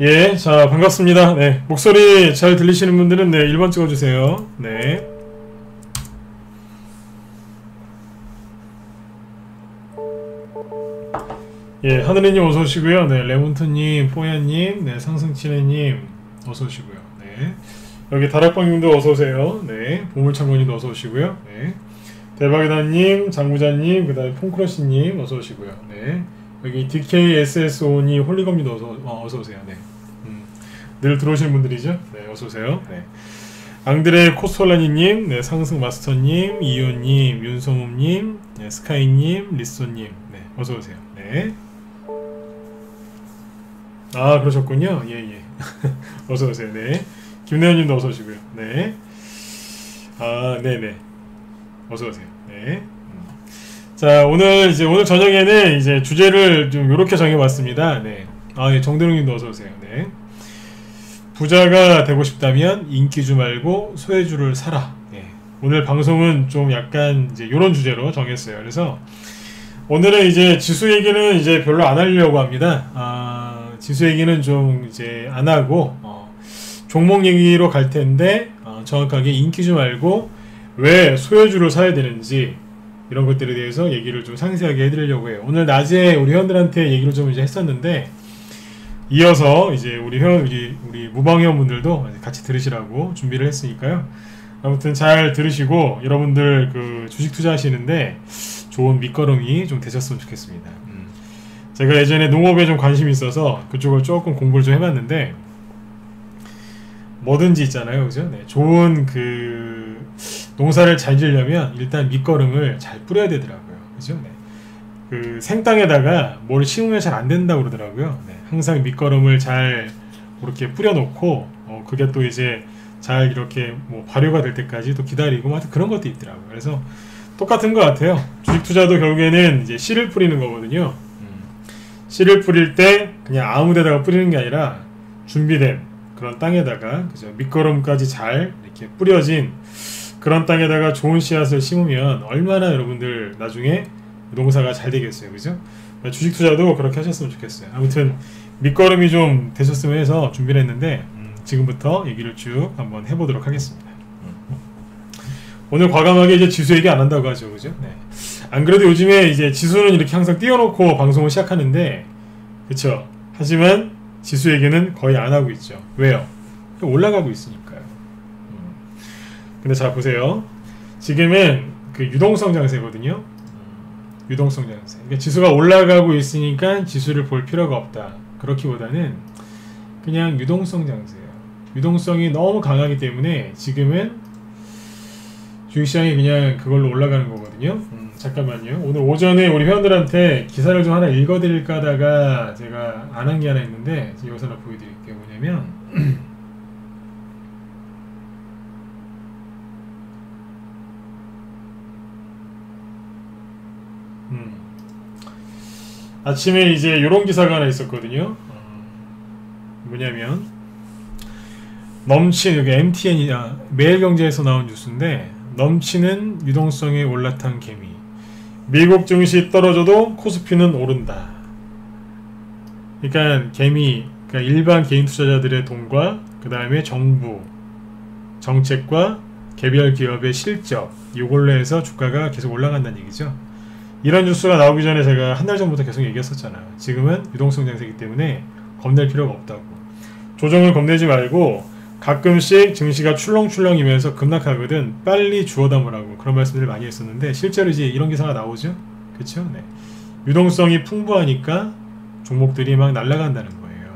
예, 자, 반갑습니다. 네, 목소리 잘 들리시는 분들은 네, 1번 찍어주세요. 네. 예, 하늘이님 어서오시고요. 네, 레몬트님, 뽀야님, 네, 상승치네님 어서오시고요. 네. 여기 다락방님도 어서오세요. 네, 보물창고님도 어서오시고요. 네. 대박이다님, 장구자님, 그 다음에 폰크러쉬님 어서오시고요. 네. 여기 DKSSO님, 홀리검님도 어서오세요. 네. 늘 들어오시는 분들이죠. 네, 어서오세요. 네. 앙드레 코솔라니님, 네, 상승마스터님, 이효님, 윤성욱님, 네, 스카이님, 리소님, 네, 어서오세요. 네. 아, 그러셨군요. 예, 예. 어서오세요. 네. 김내현님도 어서오시고요. 네. 아, 네네. 어서오세요. 네. 자, 오늘 저녁에는 이제 주제를 좀 요렇게 정해봤습니다. 네. 아, 예, 정대웅님도 어서오세요. 네. 부자가 되고 싶다면 인기주 말고 소외주를 사라. 예. 오늘 방송은 좀 약간 이제 요런 주제로 정했어요. 그래서 오늘은 이제 지수 얘기는 이제 별로 안 하려고 합니다. 지수 얘기는 좀 이제 안 하고, 종목 얘기로 갈 텐데, 정확하게 인기주 말고 왜 소외주를 사야 되는지, 이런 것들에 대해서 얘기를 좀 상세하게 해드리려고 해요. 오늘 낮에 우리 회원들한테 얘기를 좀 이제 했었는데, 이어서 이제 우리 무방 회원분들도 같이 들으시라고 준비를 했으니까요. 아무튼 잘 들으시고 여러분들 그 주식 투자하시는데 좋은 밑거름이 좀 되셨으면 좋겠습니다. 제가 예전에 농업에 좀 관심이 있어서 그쪽을 조금 공부를 좀 해봤는데 뭐든지 있잖아요, 그죠? 네, 좋은 그 농사를 잘 지으려면 일단 밑거름을 잘 뿌려야 되더라고요, 그죠? 네. 그 생땅에다가 뭘 심으면 잘 안 된다고 그러더라고요. 네, 항상 밑거름을 잘 이렇게 뿌려놓고 그게 또 이제 잘 이렇게 뭐 발효가 될 때까지 또 기다리고 뭐 그런 것도 있더라고요. 그래서 똑같은 것 같아요. 주식 투자도 결국에는 이제 씨를 뿌리는 거거든요. 씨를 뿌릴 때 그냥 아무 데다가 뿌리는 게 아니라 준비된 그런 땅에다가 그죠? 밑거름까지 잘 이렇게 뿌려진 그런 땅에다가 좋은 씨앗을 심으면 얼마나 여러분들 나중에 농사가 잘 되겠어요, 그죠? 주식 투자도 그렇게 하셨으면 좋겠어요. 아무튼 밑거름이 좀 되셨으면 해서 준비를 했는데 지금부터 얘기를 쭉 한번 해보도록 하겠습니다. 오늘 과감하게 이제 지수 얘기 안 한다고 하죠, 그죠? 네. 안 그래도 요즘에 이제 지수는 이렇게 항상 띄워놓고 방송을 시작하는데, 그쵸? 하지만 지수 얘기는 거의 안 하고 있죠. 왜요? 올라가고 있으니까요. 근데 자 보세요. 지금은 그 유동성 장세거든요. 유동성 장세. 그러니까 지수가 올라가고 있으니까 지수를 볼 필요가 없다. 그렇기보다는 그냥 유동성 장세예요. 유동성이 너무 강하기 때문에 지금은 주식시장이 그냥 그걸로 올라가는 거거든요. 잠깐만요. 오늘 오전에 우리 회원들한테 기사를 좀 하나 읽어드릴까 하다가 제가 안 한 게 하나 있는데 여기서 하나 보여드릴게요. 뭐냐면 아침에 이제 요런 기사가 하나 있었거든요. 뭐냐면 넘치는, 여기 MTN이나 매일경제에서 나온 뉴스인데, 넘치는 유동성에 올라탄 개미, 미국 증시 떨어져도 코스피는 오른다. 그러니까 개미, 그러니까 일반 개인 투자자들의 돈과 그 다음에 정부 정책과 개별 기업의 실적, 이걸로 해서 주가가 계속 올라간다는 얘기죠. 이런 뉴스가 나오기 전에 제가 한 달 전부터 계속 얘기했었잖아요. 지금은 유동성 장세이기 때문에 겁낼 필요가 없다고. 조정을 겁내지 말고 가끔씩 증시가 출렁출렁이면서 급락하거든 빨리 주워 담으라고 그런 말씀들을 많이 했었는데, 실제로 이제 이런 기사가 나오죠. 그쵸? 네. 유동성이 풍부하니까 종목들이 막 날아간다는 거예요.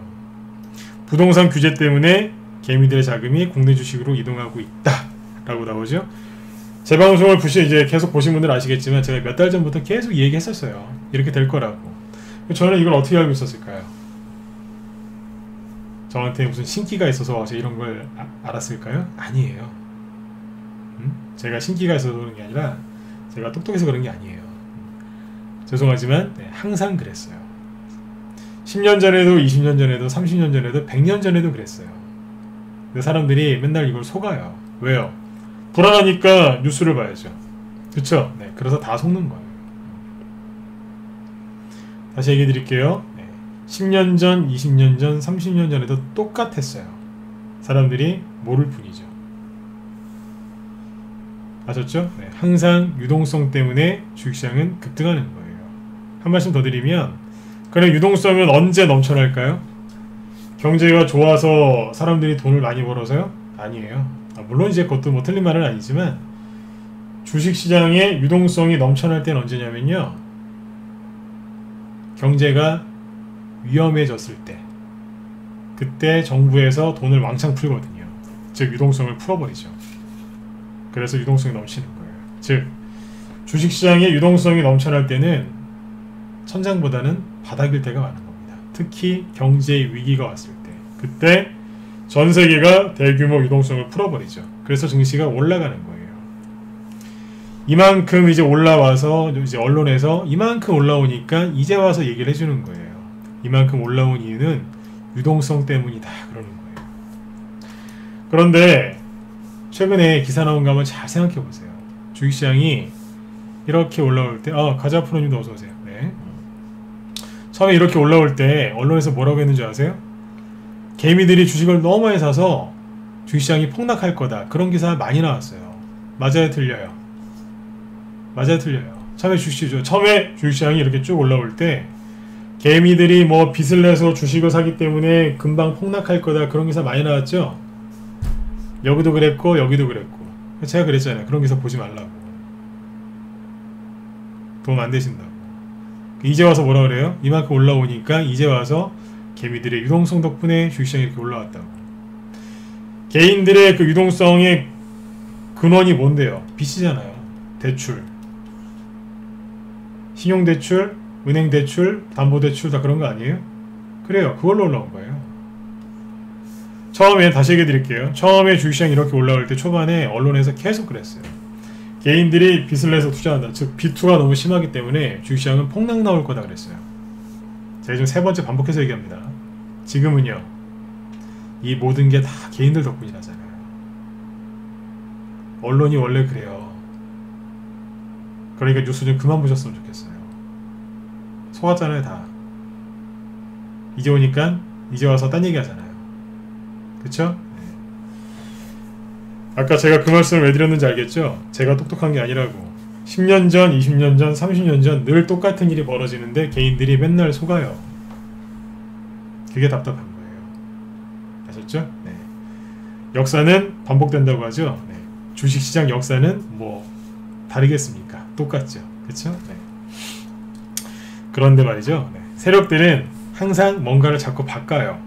부동산 규제 때문에 개미들의 자금이 국내 주식으로 이동하고 있다 라고 나오죠. 제 방송을 이제 계속 보신 분들은 아시겠지만 제가 몇 달 전부터 계속 얘기했었어요. 이렇게 될 거라고. 저는 이걸 어떻게 알고 있었을까요? 저한테 무슨 신기가 있어서 제가 이런 걸 알았을까요? 아니에요. 제가 신기가 있어서 그런 게 아니라 제가 똑똑해서 그런 게 아니에요. 죄송하지만 네, 항상 그랬어요. 10년 전에도 20년 전에도 30년 전에도 100년 전에도 그랬어요. 근데 사람들이 맨날 이걸 속아요. 왜요? 불안하니까 뉴스를 봐야죠. 그쵸? 네, 그래서 다 속는 거예요. 다시 얘기해 드릴게요. 네. 10년 전, 20년 전, 30년 전에도 똑같았어요. 사람들이 모를 뿐이죠. 아셨죠? 네, 항상 유동성 때문에 주식시장은 급등하는 거예요. 한 말씀 더 드리면, 그럼 유동성은 언제 넘쳐날까요? 경제가 좋아서 사람들이 돈을 많이 벌어서요? 아니에요. 물론 이제 그것도 뭐 틀린 말은 아니지만, 주식시장의 유동성이 넘쳐날 때는 언제냐면요, 경제가 위험해졌을 때, 그때 정부에서 돈을 왕창 풀거든요. 즉 유동성을 풀어버리죠. 그래서 유동성이 넘치는 거예요. 즉 주식시장의 유동성이 넘쳐날 때는 천장보다는 바닥일 때가 많은 겁니다. 특히 경제 위기가 왔을 때, 그때 전 세계가 대규모 유동성을 풀어버리죠. 그래서 증시가 올라가는 거예요. 이만큼 이제 올라와서 이제 언론에서 이만큼 올라오니까 이제 와서 얘기를 해주는 거예요. 이만큼 올라온 이유는 유동성 때문이다 그러는 거예요. 그런데 최근에 기사 나온 거 한번 잘 생각해 보세요. 주식시장이 이렇게 올라올 때, 가자 프로님도 어서 오세요. 네. 처음에 이렇게 올라올 때 언론에서 뭐라고 했는지 아세요? 개미들이 주식을 너무 많이 사서 주식시장이 폭락할 거다. 그런 기사 많이 나왔어요. 맞아요, 틀려요? 맞아요, 틀려요? 처음에 주식시장이 이렇게 쭉 올라올 때 개미들이 뭐 빚을 내서 주식을 사기 때문에 금방 폭락할 거다. 그런 기사 많이 나왔죠? 여기도 그랬고 여기도 그랬고. 제가 그랬잖아요. 그런 기사 보지 말라고. 도움 안 되신다고. 이제 와서 뭐라 그래요? 이만큼 올라오니까 이제 와서 개미들의 유동성 덕분에 주식시장이 이렇게 올라왔다고. 개인들의 그 유동성의 근원이 뭔데요? 빚이잖아요. 대출, 신용대출, 은행대출, 담보대출 다 그런 거 아니에요? 그래요. 그걸로 올라온 거예요. 처음에 다시 얘기해 드릴게요. 처음에 주식시장이 이렇게 올라올 때 초반에 언론에서 계속 그랬어요. 개인들이 빚을 내서 투자한다. 즉 비투가 너무 심하기 때문에 주식시장은 폭락 나올 거다 그랬어요. 제가 지금 세 번째 반복해서 얘기합니다. 지금은요, 이 모든 게 다 개인들 덕분이라잖아요. 언론이 원래 그래요. 그러니까 뉴스 좀 그만 보셨으면 좋겠어요. 속았잖아요 다. 이제 오니까 이제 와서 딴 얘기 하잖아요. 그쵸? 네. 아까 제가 그 말씀을 왜 드렸는지 알겠죠? 제가 똑똑한 게 아니라고. 10년 전, 20년 전, 30년 전 늘 똑같은 일이 벌어지는데 개인들이 맨날 속아요. 그게 답답한 거예요. 아셨죠? 네. 역사는 반복된다고 하죠? 네. 주식시장 역사는 뭐 다르겠습니까? 똑같죠. 그쵸? 네. 그런데 말이죠. 네. 세력들은 항상 뭔가를 자꾸 바꿔요.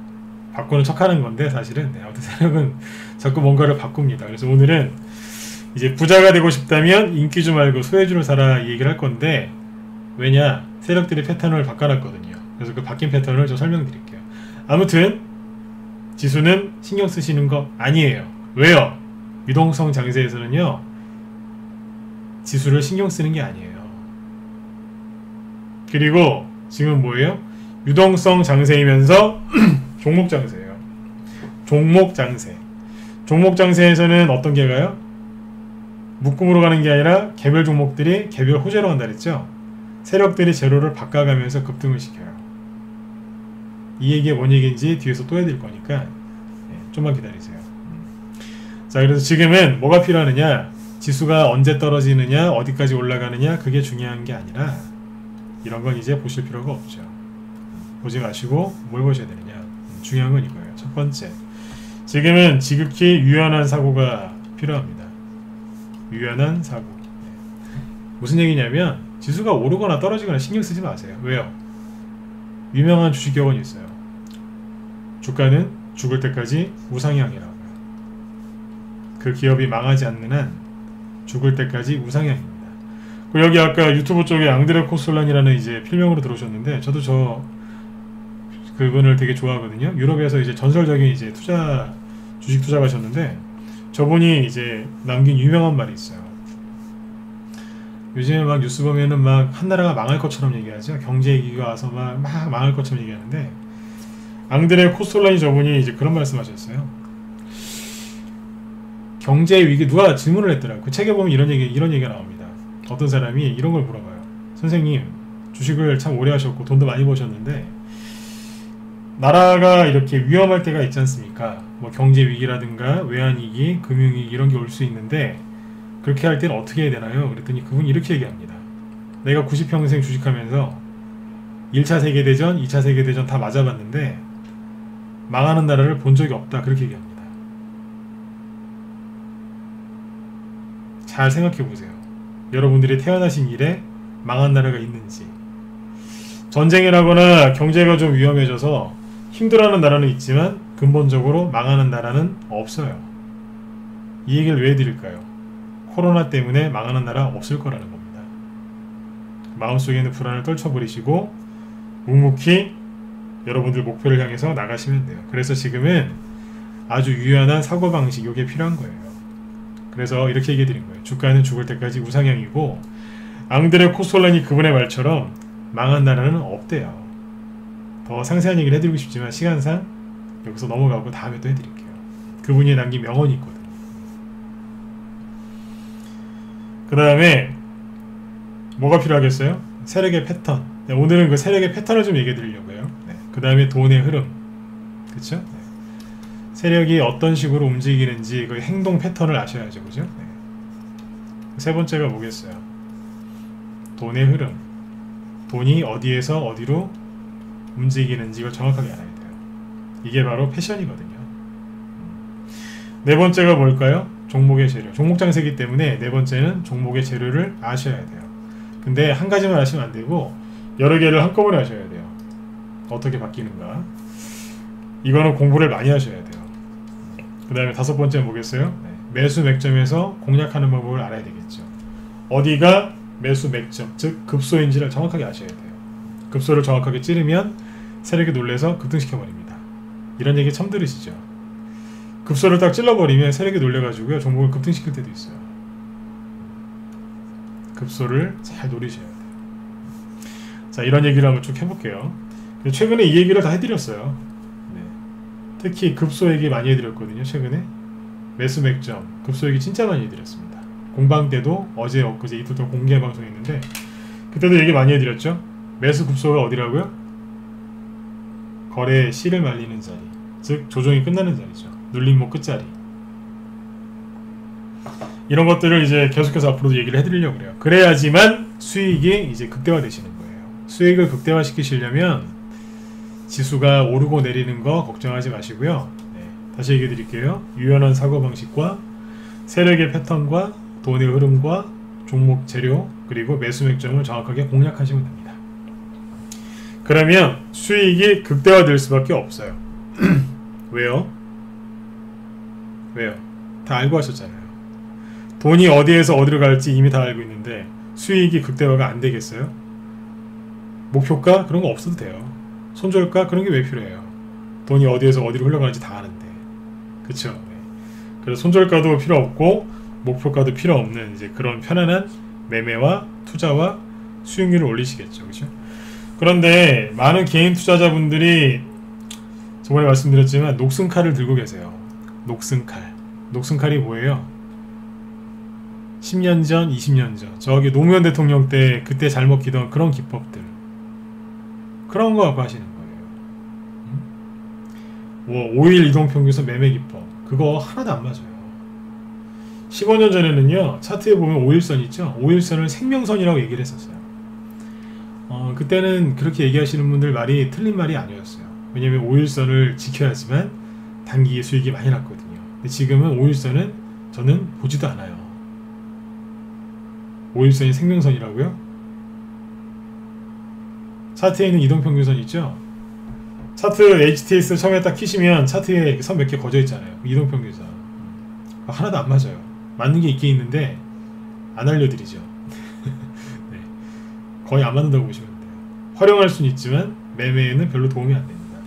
바꾸는 척하는 건데 사실은 아무튼 세력은 자꾸 뭔가를 바꿉니다. 그래서 오늘은 이제 부자가 되고 싶다면 인기주 말고 소외주를 사라 이 얘기를 할 건데, 왜냐? 세력들이 패턴을 바꿔놨거든요. 그래서 그 바뀐 패턴을 좀 설명드릴게요. 아무튼 지수는 신경 쓰시는 거 아니에요. 왜요? 유동성 장세에서는요, 지수를 신경 쓰는 게 아니에요. 그리고 지금 뭐예요? 유동성 장세이면서 종목 장세예요. 종목 장세. 종목 장세에서는 어떤 게 가요? 묶음으로 가는 게 아니라 개별 종목들이 개별 호재로 간다 그랬죠? 세력들이 재료를 바꿔가면서 급등을 시켜요. 이 얘기가 뭔 얘기인지 뒤에서 또 해드릴 거니까 좀만 기다리세요. 자, 그래서 지금은 뭐가 필요하느냐? 지수가 언제 떨어지느냐, 어디까지 올라가느냐, 그게 중요한 게 아니라 이런 건 이제 보실 필요가 없죠. 보지 마시고 뭘 보셔야 되느냐? 중요한 건 이거예요. 첫 번째, 지금은 지극히 유연한 사고가 필요합니다. 유연한 사고. 무슨 얘기냐면 지수가 오르거나 떨어지거나 신경 쓰지 마세요. 왜요? 유명한 주식 격언이 있어요. 주가는 죽을 때까지 우상향이라고요. 그 기업이 망하지 않는 한 죽을 때까지 우상향입니다. 그리고 여기 아까 유튜브 쪽에 앙드레 코솔란이라는 이제 필명으로 들어오셨는데, 저도 그분을 되게 좋아하거든요. 유럽에서 이제 전설적인 이제 주식 투자가셨는데, 저분이 이제 남긴 유명한 말이 있어요. 요즘에 막 뉴스 보면은 막 한 나라가 망할 것처럼 얘기하죠. 경제 위기가 와서 막 망할 것처럼 얘기하는데, 앙드레 코솔란이 저분이 이제 그런 말씀하셨어요. 경제 위기, 누가 질문을 했더라고요. 그 책에 보면 이런 얘기가 나옵니다. 어떤 사람이 이런 걸 물어봐요. 선생님, 주식을 참 오래 하셨고 돈도 많이 버셨는데 나라가 이렇게 위험할 때가 있지 않습니까? 뭐 경제 위기라든가 외환 위기, 금융 위기 이런 게 올 수 있는데 그렇게 할 때는 어떻게 해야 되나요? 그랬더니 그분이 이렇게 얘기합니다. 내가 90평생 주식하면서 1차 세계대전, 2차 세계대전 다 맞아봤는데 망하는 나라를 본 적이 없다. 그렇게 얘기합니다. 잘 생각해 보세요. 여러분들이 태어나신 이래 망한 나라가 있는지. 전쟁을 하거나 경제가 좀 위험해져서 힘들어하는 나라는 있지만 근본적으로 망하는 나라는 없어요. 이 얘기를 왜 드릴까요? 코로나 때문에 망하는 나라 없을 거라는 겁니다. 마음속에 있는 불안을 떨쳐버리시고 묵묵히 여러분들 목표를 향해서 나가시면 돼요. 그래서 지금은 아주 유연한 사고방식, 이게 필요한 거예요. 그래서 이렇게 얘기해 드린 거예요. 주가는 죽을 때까지 우상향이고 앙드레 코솔라니 그분의 말처럼 망한 나라는 없대요. 더 상세한 얘기를 해드리고 싶지만 시간상 여기서 넘어가고 다음에 또 해드릴게요. 그분이 남긴 명언이 있거든요. 그 다음에 뭐가 필요하겠어요? 세력의 패턴. 네, 오늘은 그 세력의 패턴을 좀 얘기해 드리려고요. 네, 그 다음에 돈의 흐름. 그쵸? 네. 세력이 어떤 식으로 움직이는지 그 행동 패턴을 아셔야죠. 그죠? 네. 세 번째가 뭐겠어요? 돈의 흐름. 돈이 어디에서 어디로 움직이는지 이걸 정확하게 알아야 돼요. 이게 바로 패션이거든요. 네 번째가 뭘까요? 종목의 재료. 종목 장세기 때문에 네 번째는 종목의 재료를 아셔야 돼요. 근데 한 가지만 아시면 안 되고 여러 개를 한꺼번에 아셔야 돼요. 어떻게 바뀌는가. 이거는 공부를 많이 하셔야 돼요. 그 다음에 다섯 번째는 뭐겠어요? 네. 매수 맥점에서 공략하는 방법을 알아야 되겠죠. 어디가 매수 맥점, 즉 급소인지를 정확하게 아셔야 돼요. 급소를 정확하게 찌르면 세력이 놀래서 급등시켜버립니다. 이런 얘기 처음 들으시죠? 급소를 딱 찔러버리면 세력이 놀래가지고요 종목을 급등시킬 때도 있어요. 급소를 잘 노리셔야 돼요. 자, 이런 얘기를 한번 쭉 해볼게요. 최근에 이 얘기를 다 해드렸어요. 네. 특히 급소 얘기 많이 해드렸거든요. 최근에 매수 맥점, 급소 얘기 진짜 많이 해드렸습니다. 공방 때도 어제 엊그제 이틀 동안 공개 방송했는데 그때도 얘기 많이 해드렸죠. 매수 급소가 어디라고요? 거래의 씨를 말리는 자리, 즉 조정이 끝나는 자리죠. 눌림목 끝자리. 이런 것들을 이제 계속해서 앞으로도 얘기를 해드리려고 그래요. 그래야지만 수익이 이제 극대화되시는 거예요. 수익을 극대화시키시려면 지수가 오르고 내리는 거 걱정하지 마시고요. 네, 다시 얘기해 드릴게요. 유연한 사고방식과 세력의 패턴과 돈의 흐름과 종목 재료 그리고 매수 맥점을 정확하게 공략하시면 됩니다. 그러면 수익이 극대화될 수밖에 없어요. 왜요? 왜요? 다 알고 하셨잖아요. 돈이 어디에서 어디로 갈지 이미 다 알고 있는데 수익이 극대화가 안 되겠어요? 목표가 그런 거 없어도 돼요. 손절가 그런 게 왜 필요해요? 돈이 어디에서 어디로 흘러가는지 다 아는데. 그쵸? 네. 그래서 손절가도 필요 없고 목표가도 필요 없는 이제 그런 편안한 매매와 투자와 수익률을 올리시겠죠. 그죠? 그런데 많은 개인 투자자분들이 저번에 말씀드렸지만 녹슨칼을 들고 계세요. 녹슨칼. 녹슨칼이 뭐예요? 10년 전, 20년 전 저기 노무현 대통령 때 그때 잘 먹히던 그런 기법들 그런 거 갖고 하시는 거예요. 뭐 5일 이동평균선 매매 기법 그거 하나도 안 맞아요. 15년 전에는요 차트에 보면 5일선 있죠. 5일선을 생명선이라고 얘기를 했었어요. 그때는 그렇게 얘기하시는 분들 말이 틀린 말이 아니었어요. 왜냐면 5일선을 지켜야지만 단기 수익이 많이 났거든요. 근데 지금은 5일선은 저는 보지도 않아요. 5일선이 생명선이라고요? 차트에 있는 이동평균선 있죠? 차트 HTS 처음에 딱 키시면 차트에 선 몇 개 거져 있잖아요. 이동평균선 하나도 안 맞아요. 맞는 게 있긴 있는데 안 알려드리죠. 네. 거의 안 맞는다고 보시면 돼요. 활용할 수는 있지만 매매에는 별로 도움이 안 됩니다.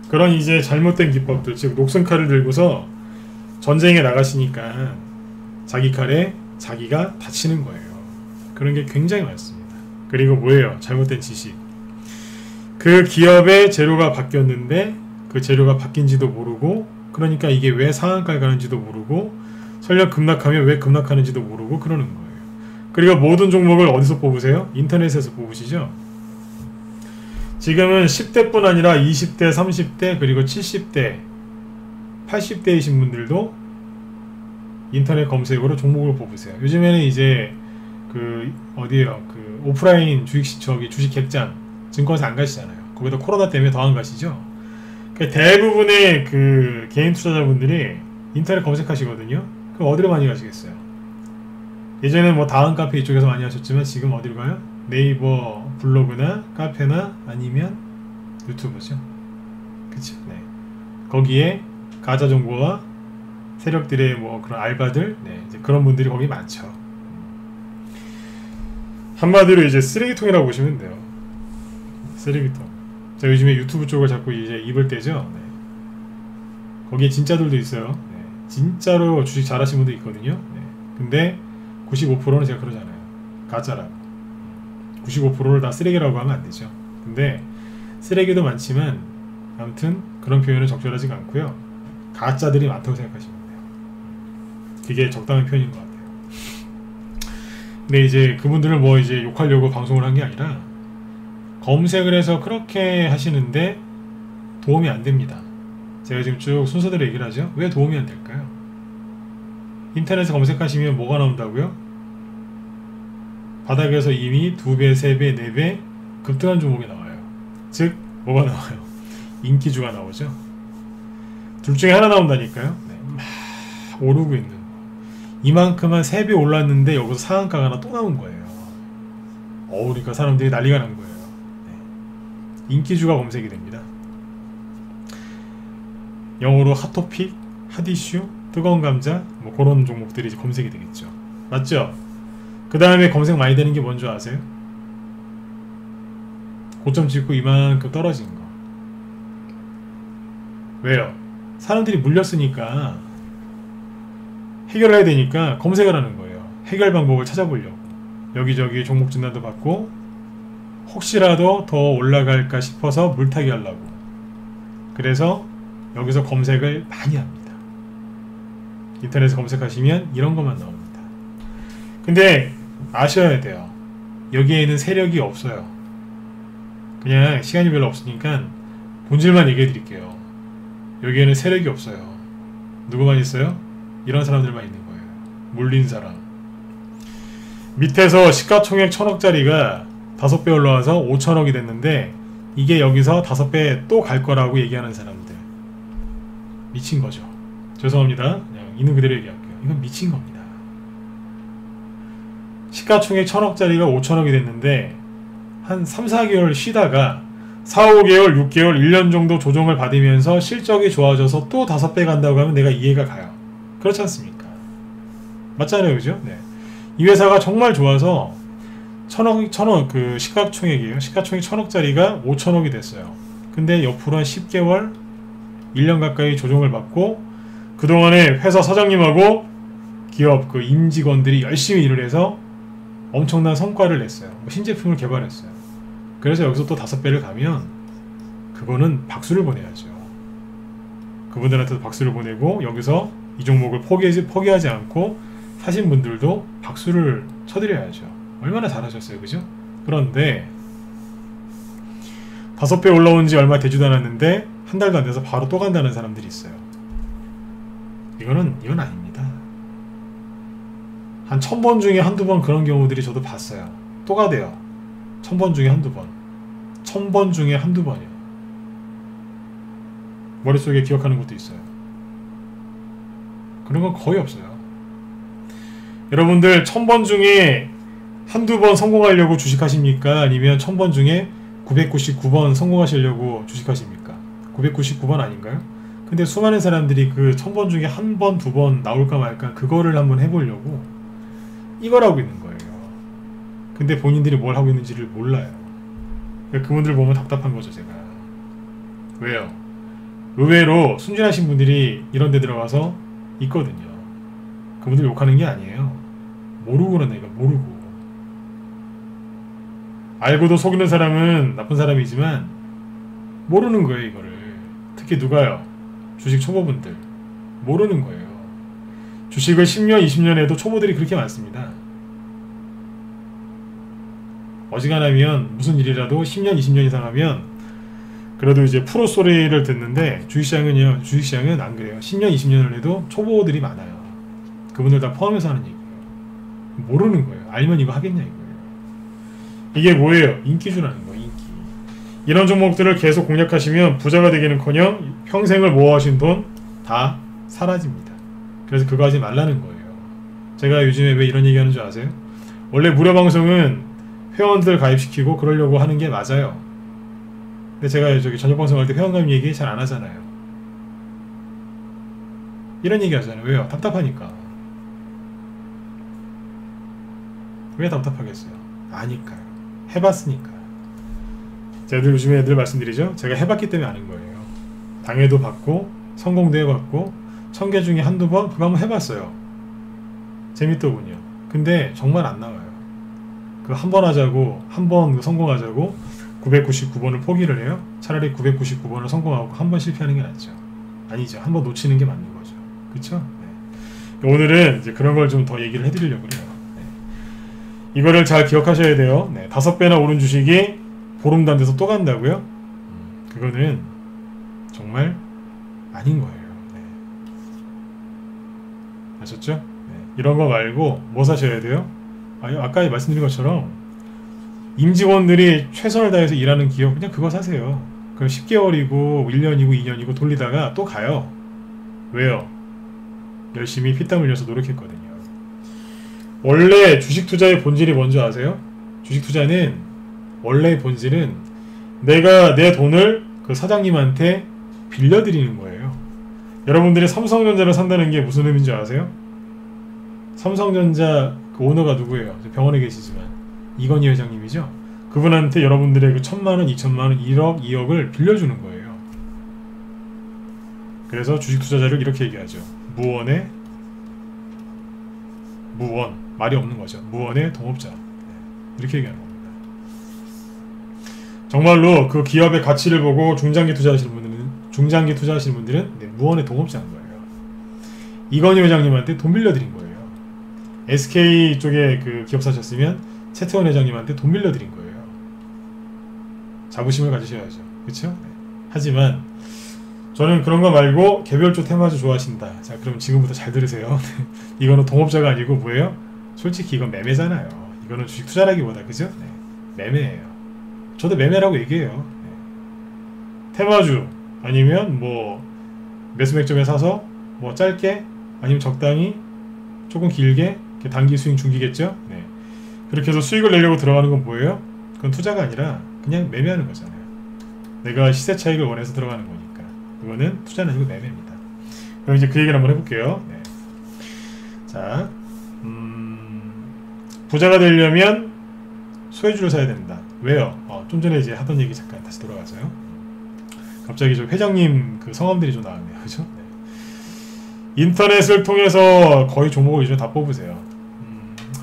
그런 이제 잘못된 기법들, 즉 녹슨칼을 들고서 전쟁에 나가시니까 자기 칼에 자기가 다치는 거예요. 그런 게 굉장히 많습니다. 그리고 뭐예요? 잘못된 지식. 그 기업의 재료가 바뀌었는데 그 재료가 바뀐지도 모르고 그러니까 이게 왜 상한가에 가는지도 모르고 설령 급락하면 왜 급락하는지도 모르고 그러는 거예요. 그리고 모든 종목을 어디서 뽑으세요? 인터넷에서 뽑으시죠? 지금은 10대뿐 아니라 20대, 30대, 그리고 70대, 80대이신 분들도 인터넷 검색으로 종목을 뽑으세요. 요즘에는 이제 그 어디에요? 그 오프라인 주식 객장 증권사 안 가시잖아요. 거기다 코로나 때문에 더 안 가시죠. 그러니까 대부분의 그 개인 투자자분들이 인터넷 검색하시거든요. 그럼 어디로 많이 가시겠어요? 예전에 뭐 다음 카페 이쪽에서 많이 하셨지만 지금 어디로 가요? 네이버 블로그나 카페나 아니면 유튜브죠. 그쵸? 네. 거기에 가짜 정보와 세력들의 뭐 그런 알바들, 네, 이제 그런 분들이 거기 많죠. 한마디로 이제 쓰레기통이라고 보시면 돼요. 쓰레기통. 자, 요즘에 유튜브 쪽을 자꾸 이제 입을 때죠. 네. 거기에 진짜들도 있어요. 네. 진짜로 주식 잘하시는 분도 있거든요. 네. 근데 95%는 제가 그러잖아요. 가짜라고. 95%를 다 쓰레기라고 하면 안 되죠. 근데 쓰레기도 많지만 아무튼 그런 표현은 적절하지가 않고요. 가짜들이 많다고 생각하시면 돼요. 그게 적당한 표현인 것 같아요. 근데 이제 그분들을 뭐 이제 욕하려고 방송을 한 게 아니라 검색을 해서 그렇게 하시는데 도움이 안 됩니다. 제가 지금 쭉 순서대로 얘기를 하죠. 왜 도움이 안 될까요? 인터넷에 검색하시면 뭐가 나온다고요? 바닥에서 이미 2배, 3배, 4배 급등한 종목이 나와요. 즉 뭐가 나와요? 인기주가 나오죠. 둘 중에 하나 나온다니까요. 네, 막 오르고 있는 거. 이만큼 한 3배 올랐는데 여기서 상한가가 하나 또 나온 거예요. 그러니까 사람들이 난리가 난 거예요. 네. 인기주가 검색이 됩니다. 영어로 핫토픽, 핫이슈, 뜨거운 감자, 뭐 그런 종목들이 이제 검색이 되겠죠. 맞죠? 그 다음에 검색 많이 되는 게 뭔지 아세요? 고점 찍고 이만큼 떨어진 거. 왜요? 사람들이 물렸으니까 해결해야 되니까 검색을 하는 거예요. 해결 방법을 찾아보려고. 여기저기 종목 진단도 받고 혹시라도 더 올라갈까 싶어서 물타기 하려고. 그래서 여기서 검색을 많이 합니다. 인터넷에 검색하시면 이런 것만 나옵니다. 근데 아셔야 돼요. 여기에는 세력이 없어요. 그냥 시간이 별로 없으니까 본질만 얘기해 드릴게요. 여기에는 세력이 없어요. 누구만 있어요? 이런 사람들만 있는 거예요. 물린 사람. 밑에서 시가총액 1000억짜리가 5배 올라와서 5천억이 됐는데 이게 여기서 5배 또 갈 거라고 얘기하는 사람들. 미친 거죠. 죄송합니다. 그냥 있는 그대로 얘기할게요. 이건 미친 겁니다. 시가총액 1000억짜리가 5천억이 됐는데 한 3, 4개월 쉬다가 4, 5개월, 6개월, 1년 정도 조정을 받으면서 실적이 좋아져서 또 5배 간다고 하면 내가 이해가 가요. 그렇지 않습니까? 맞잖아요. 그죠? 네. 이 회사가 정말 좋아서 1000억, 그 시가총액이에요. 시가총액 1000억짜리가 5천억이 됐어요. 근데 옆으로 한 10개월, 1년 가까이 조정을 받고 그동안에 회사 사장님하고 기업 그 임직원들이 열심히 일을 해서 엄청난 성과를 냈어요. 신제품을 개발했어요. 그래서 여기서 또 5배를 가면 그거는 박수를 보내야죠. 그분들한테도 박수를 보내고 여기서 이 종목을 포기하지 않고 사신 분들도 박수를 쳐드려야죠. 얼마나 잘하셨어요. 그죠? 그런데 5배 올라온 지 얼마 되지도 않았는데 한 달도 안 돼서 바로 또 간다는 사람들이 있어요. 이건 아닙니다. 한 1000번 중에 한두 번 그런 경우들이 저도 봤어요. 또 가대요. 1000번 중에 한두 번. 1000번 중에 한두 번이요. 머릿속에 기억하는 것도 있어요. 그런 건 거의 없어요. 여러분들 1000번 중에 한두 번 성공하려고 주식하십니까? 아니면 1000번 중에 999번 성공하시려고 주식하십니까? 999번 아닌가요? 근데 수많은 사람들이 그 1000번 중에 한 번, 두 번 나올까 말까 그거를 한번 해보려고 이걸 하고 있는 거예요. 근데 본인들이 뭘 하고 있는지를 몰라요. 그분들 보면 답답한 거죠, 제가. 왜요? 의외로 순진하신 분들이 이런 데 들어가서 있거든요. 그분들 욕하는 게 아니에요. 모르고 그러니까 모르고. 알고도 속이는 사람은 나쁜 사람이지만 모르는 거예요, 이거를. 특히 누가요? 주식 초보분들. 모르는 거예요. 주식을 10년, 20년 해도 초보들이 그렇게 많습니다. 어지간하면 무슨 일이라도 10년, 20년 이상 하면 그래도 이제 프로 소리를 듣는데 주식시장은 안 그래요. 10년, 20년을 해도 초보들이 많아요. 그분들 다 포함해서 하는 얘기예요. 모르는 거예요. 알면 이거 하겠냐 이거예요. 이게 뭐예요? 인기주라는 거예요. 인기. 이런 종목들을 계속 공략하시면 부자가 되기는커녕 평생을 모아오신 돈 다 사라집니다. 그래서 그거 하지 말라는 거예요. 제가 요즘에 왜 이런 얘기하는 줄 아세요? 원래 무료 방송은 회원들 가입시키고 그러려고 하는 게 맞아요. 근데 제가 저기 저녁 방송할 때 회원가입 얘기 잘 안 하잖아요. 이런 얘기 하잖아요. 왜요? 답답하니까. 왜 답답하겠어요? 아니까요. 해봤으니까. 제가 요즘에 늘 말씀드리죠. 제가 해봤기 때문에 아는 거예요. 당해도 받고 성공도 해봤고 1000개 중에 한두 번 그거 한번 해봤어요. 재밌더군요. 근데 정말 안 나와요. 그 한 번 하자고 한 번 성공하자고 999번을 포기를 해요? 차라리 999번을 성공하고 한 번 실패하는 게 낫죠. 아니죠. 한 번 놓치는 게 맞는 거죠. 그쵸? 네. 오늘은 이제 그런 걸 좀 더 얘기를 해드리려고 그래요. 네. 이거를 잘 기억하셔야 돼요. 네. 5배나 오른 주식이 보름도 안 돼서 또 간다고요? 그거는 정말 아닌 거예요. 네. 아셨죠? 네. 이런 거 말고 뭐 사셔야 돼요? 아까 말씀드린 것처럼 임직원들이 최선을 다해서 일하는 기업 그냥 그거 사세요. 그럼 10개월이고 1년이고 2년이고 돌리다가 또 가요. 왜요? 열심히 피땀 흘려서 노력했거든요. 원래 주식 투자의 본질이 뭔지 아세요? 주식 투자는 원래의 본질은 내가 내 돈을 그 사장님한테 빌려드리는 거예요. 여러분들이 삼성전자를 산다는 게 무슨 의미인지 아세요? 삼성전자 그 오너가 누구예요? 병원에 계시지만 이건희 회장님이죠. 그분한테 여러분들의 그 1000만원, 2000만원, 1억, 2억을 빌려주는 거예요. 그래서 주식 투자자를 이렇게 얘기하죠. 무원, 말이 없는 거죠. 무원의 동업자. 이렇게 얘기하는 겁니다. 정말로 그 기업의 가치를 보고 중장기 투자하시는 분들은 네, 무원의 동업자인 거예요. 이건희 회장님한테 돈 빌려드린 거예요. SK 쪽에 그 기업 사셨으면 최태원 회장님한테 돈 빌려드린 거예요. 자부심을 가지셔야죠. 그렇죠? 네. 하지만 저는 그런 거 말고 개별주 테마주 좋아하신다. 자, 그럼 지금부터 잘 들으세요. 이거는 동업자가 아니고 뭐예요? 솔직히 이건 매매잖아요. 이거는 주식 투자라기보다 그죠? 네. 매매예요. 저도 매매라고 얘기해요. 네. 테마주 아니면 뭐 매수맥점에 사서 뭐 짧게 아니면 적당히 조금 길게 단기 스윙 중기겠죠. 네. 그렇게 해서 수익을 내려고 들어가는 건 뭐예요? 그건 투자가 아니라 그냥 매매하는 거잖아요. 내가 시세 차익을 원해서 들어가는 거니까 그거는 투자는 아니고 매매입니다. 그럼 이제 그 얘기를 한번 해볼게요. 네. 자, 부자가 되려면 소유주를 사야 된다. 왜요? 좀 전에 이제 하던 얘기 잠깐 다시 돌아가서요. 갑자기 저 회장님 그 성함들이 좀 나왔네요. 그죠? 네. 인터넷을 통해서 거의 종목을 요즘에 다 뽑으세요.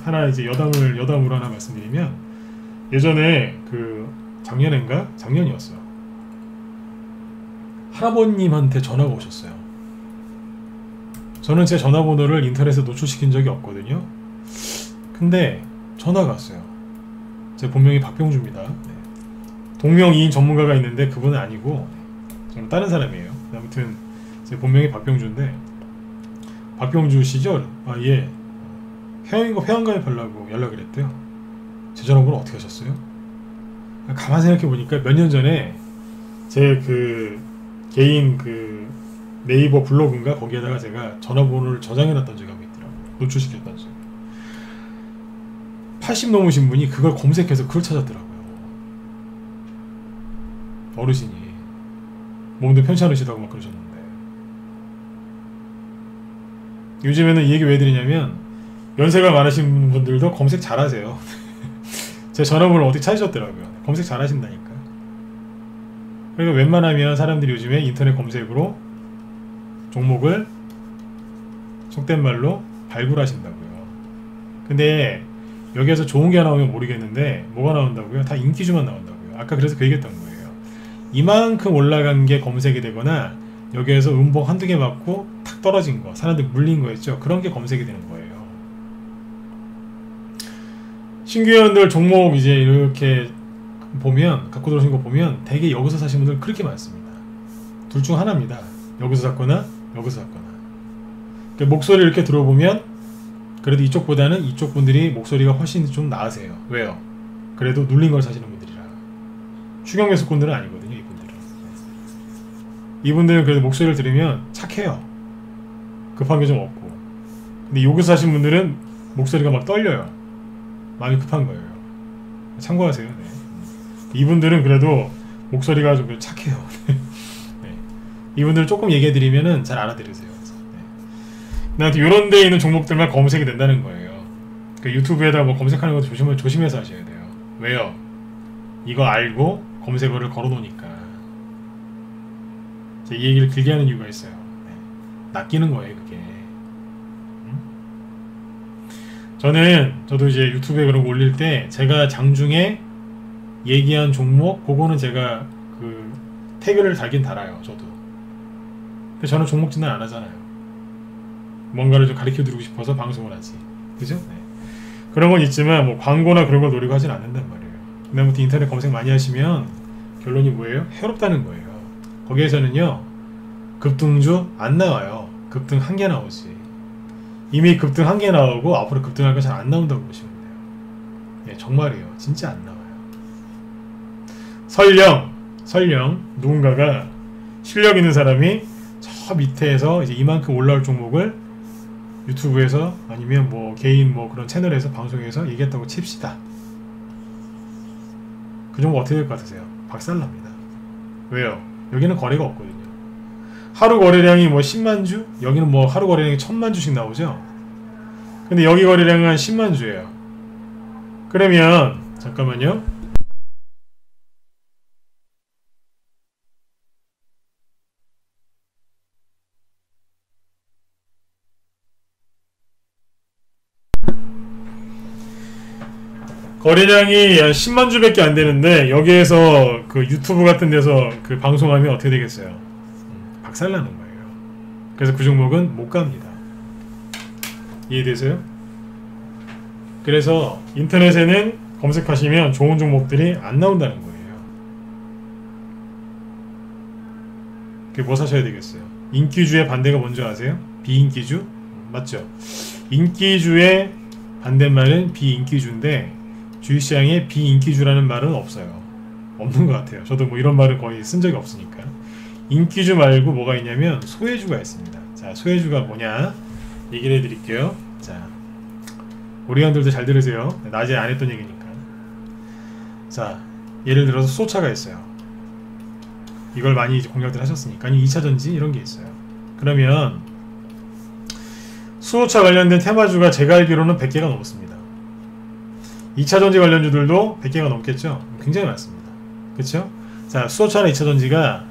하나 이제 여담으로 하나 말씀드리면 예전에 그 작년이었어요. 할아버님한테 전화가 오셨어요. 저는 제 전화번호를 인터넷에 노출시킨 적이 없거든요. 근데 전화가 왔어요. 제 본명이 박병주입니다. 네. 동명이인 전문가가 있는데 그분은 아니고 저는 다른 사람이에요. 아무튼 제 본명이 박병주인데 박병주 씨죠? 아 예. 회원가입하려고 연락을 했대요. 제 전화번호 어떻게 하셨어요? 가만 생각해보니까 몇 년 전에 제 그 개인 그 네이버 블로그인가 거기에다가 제가 전화번호를 저장해놨던 적이 있더라고요. 노출시켰던 적. 80 넘으신 분이 그걸 검색해서 그걸 찾았더라고요. 어르신이 몸도 편찮으시다고 막 그러셨는데 요즘에는 이 얘기 왜 드리냐면 연세가 많으신 분들도 검색 잘하세요. 제 전화번호를 어떻게 찾으셨더라고요. 검색 잘하신다니까. 그러니까 웬만하면 사람들이 요즘에 인터넷 검색으로 종목을 속된 말로 발굴하신다고요. 근데 여기에서 좋은 게 나오면 모르겠는데 뭐가 나온다고요? 다 인기주만 나온다고요. 아까 그래서 그 얘기했던 거예요. 이만큼 올라간 게 검색이 되거나 여기에서 음봉 한두 개 맞고 탁 떨어진 거, 사람들 물린 거 있죠? 그런 게 검색이 되는 거예요. 신규 회원들 종목 이제 이렇게 보면, 갖고 들어오신 거 보면 되게 여기서 사신 분들 그렇게 많습니다. 둘 중 하나입니다. 여기서 샀거나 여기서 샀거나. 그러니까 목소리 이렇게 들어보면 그래도 이쪽보다는 이쪽 분들이 목소리가 훨씬 좀 나으세요. 왜요? 그래도 눌린 걸 사시는 분들이라. 추경매수꾼들은 아니거든요. 이분들은 그래도 목소리를 들으면 착해요. 급한 게 좀 없고. 근데 여기서 사신 분들은 목소리가 막 떨려요. 마음이 급한 거예요. 참고하세요. 네. 이분들은 그래도 목소리가 좀 착해요. 네. 이분들은 조금 얘기해드리면은 잘 알아들으세요. 네. 이런 데 있는 종목들만 검색이 된다는 거예요. 그 유튜브에다 뭐 검색하는 것도 조심해서 하셔야 돼요. 왜요? 이거 알고 검색어를 걸어 놓으니까. 이 얘기를 길게 하는 이유가 있어요. 네. 낚이는 거예요, 그게. 저도 이제 유튜브에 그런 거 올릴 때 제가 장중에 얘기한 종목, 그거는 제가 그 태그를 달긴 달아요, 저도. 근데 저는 종목 진단 안 하잖아요. 뭔가를 좀 가르쳐 드리고 싶어서 방송을 하지. 그죠? 네. 그런 건 있지만 뭐 광고나 그런 걸 노리고 하진 않는단 말이에요. 근데 아무튼 인터넷 검색 많이 하시면 결론이 뭐예요? 해롭다는 거예요. 거기에서는요, 급등주 안 나와요. 급등 한 개 나오지. 이미 급등 한 개 나오고 앞으로 급등할 거 잘 안 나온다고 보시면 돼요. 예, 정말이에요. 진짜 안 나와요. 설령 누군가가 실력 있는 사람이 저 밑에서 이제 이만큼 올라올 종목을 유튜브에서 아니면 뭐 개인 뭐 그런 채널에서 방송에서 얘기했다고 칩시다. 그 종목 어떻게 될 것 같으세요? 박살납니다. 왜요? 여기는 거래가 없거든요. 하루 거래량이 뭐 10만 주? 여기는 뭐 하루 거래량이 1000만 주씩 나오죠? 근데 여기 거래량은 한 10만 주예요. 그러면 잠깐만요. 거래량이 한 10만 주밖에 안 되는데 여기에서 그 유튜브 같은 데서 그 방송하면 어떻게 되겠어요? 박살나는 거예요. 그래서 그 종목은 못 갑니다. 이해되세요? 그래서 인터넷에는 검색하시면 좋은 종목들이 안 나온다는 거예요. 그게 뭐 사셔야 되겠어요? 인기주의 반대가 뭔지 아세요? 비인기주? 맞죠? 인기주의 반대말은 비인기주인데 주식시장에 비인기주라는 말은 없어요. 없는 것 같아요. 저도 뭐 이런 말을 거의 쓴 적이 없으니까. 인기주 말고 뭐가 있냐면 소외주가 있습니다. 자, 소외주가 뭐냐 얘기를 해드릴게요. 자, 우리한들도 잘 들으세요. 낮에 안 했던 얘기니까. 자, 예를 들어서 수소차가 있어요. 이걸 많이 이제 공략들 하셨으니까. 아니 2차전지 이런 게 있어요. 그러면 수소차 관련된 테마주가 제가 알기로는 100개가 넘었습니다. 2차전지 관련주들도 100개가 넘겠죠? 굉장히 많습니다. 그쵸? 자, 수소차나 2차전지가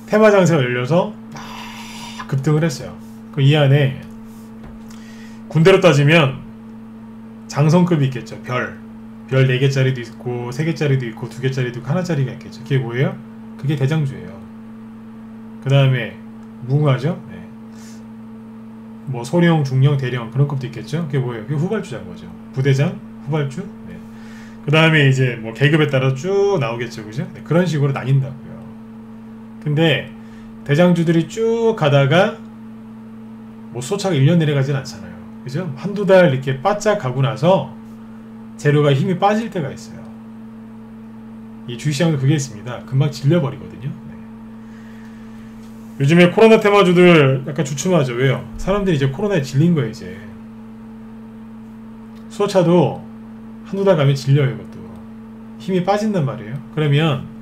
테마 장세가 열려서 막 급등을 했어요. 그럼 이 안에 군대로 따지면 장성급이 있겠죠. 별 4개짜리도 있고 3개짜리도 있고 2개짜리도 있고 하나짜리가 있겠죠. 그게 뭐예요? 그게 대장주예요. 그 다음에 무궁화죠. 네. 뭐 소령, 중령, 대령 그런 급도 있겠죠. 그게 뭐예요? 그게 후발주자인 거죠. 부대장, 후발주. 네. 그 다음에 이제 뭐 계급에 따라 쭉 나오겠죠. 그죠? 네. 그런 식으로 나뉜다고요. 근데 대장주들이 쭉 가다가 뭐 수소차가 1년 내려가진 않잖아요. 그죠? 한두 달 이렇게 바짝 가고 나서 재료가 힘이 빠질 때가 있어요. 이 주식시장도 그게 있습니다. 금방 질려버리거든요. 네. 요즘에 코로나 테마주들 약간 주춤하죠. 왜요? 사람들이 이제 코로나에 질린 거예요. 이제 수소차도 한두 달 가면 질려요. 이것도 힘이 빠진단 말이에요. 그러면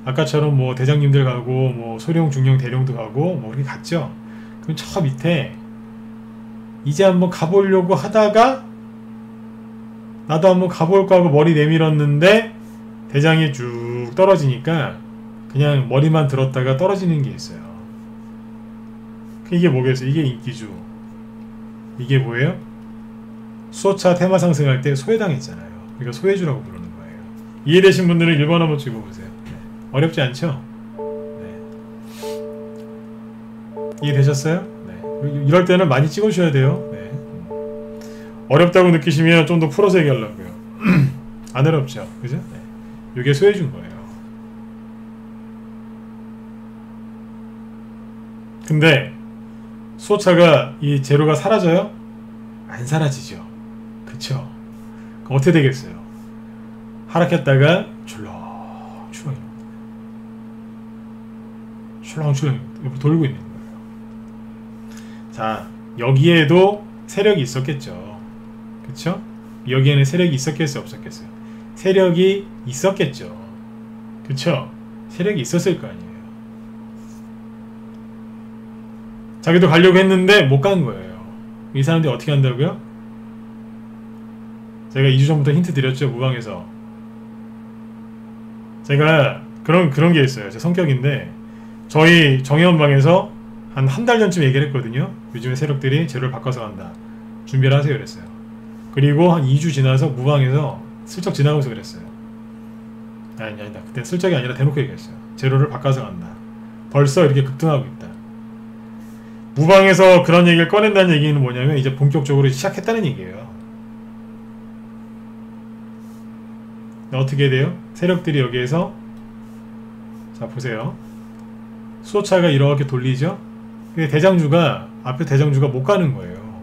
아까처럼 뭐 대장님들 가고 뭐 소령, 중령, 대령도 가고 뭐 그렇게 갔죠. 그럼 저 밑에 이제 한번 가보려고 하다가 나도 한번 가볼까 하고 머리 내밀었는데 대장이 쭉 떨어지니까 그냥 머리만 들었다가 떨어지는 게 있어요. 이게 뭐겠어요? 이게 인기주. 이게 뭐예요? 수소차 테마 상승할 때 소외당했잖아요. 그러니까 소외주라고 부르는 거예요. 이해되신 분들은 1번 한번 찍어보세요. 네. 어렵지 않죠? 네. 이해되셨어요? 네. 이럴 때는 많이 찍어주셔야 돼요. 네. 어렵다고 느끼시면 좀 더 풀어서 얘기하려고요. 안 어렵죠? 그죠? 네. 이게 소외주인 거예요. 근데 수소차가 이 재료가 사라져요? 안 사라지죠. 그쵸? 그럼 어떻게 되겠어요? 하락했다가 출렁출렁 출렁출렁 옆으로 돌고 있는 거예요. 자, 여기에도 세력이 있었겠죠. 그쵸? 여기에는 세력이 있었겠어요? 없었겠어요? 세력이 있었겠죠. 그쵸? 세력이 있었을 거 아니에요. 자기도 가려고 했는데 못 간 거예요. 이 사람들이 어떻게 한다고요? 제가 2주 전부터 힌트 드렸죠. 무방에서 제가 그런 게 있어요. 제 성격인데 저희 정의원방에서 한 달 전쯤 얘기를 했거든요. 요즘에 세력들이 재료를 바꿔서 간다. 준비를 하세요 그랬어요. 그리고 한 2주 지나서 무방에서 슬쩍 지나가면서 그랬어요. 아니다. 그때 슬쩍이 아니라 대놓고 얘기했어요. 재료를 바꿔서 간다. 벌써 이렇게 급등하고 있다. 무방에서 그런 얘기를 꺼낸다는 얘기는 뭐냐면 이제 본격적으로 시작했다는 얘기예요. 어떻게 돼요? 세력들이 여기에서 자 보세요. 수소차가 이렇게 돌리죠? 근데 대장주가 앞에 대장주가 못 가는 거예요.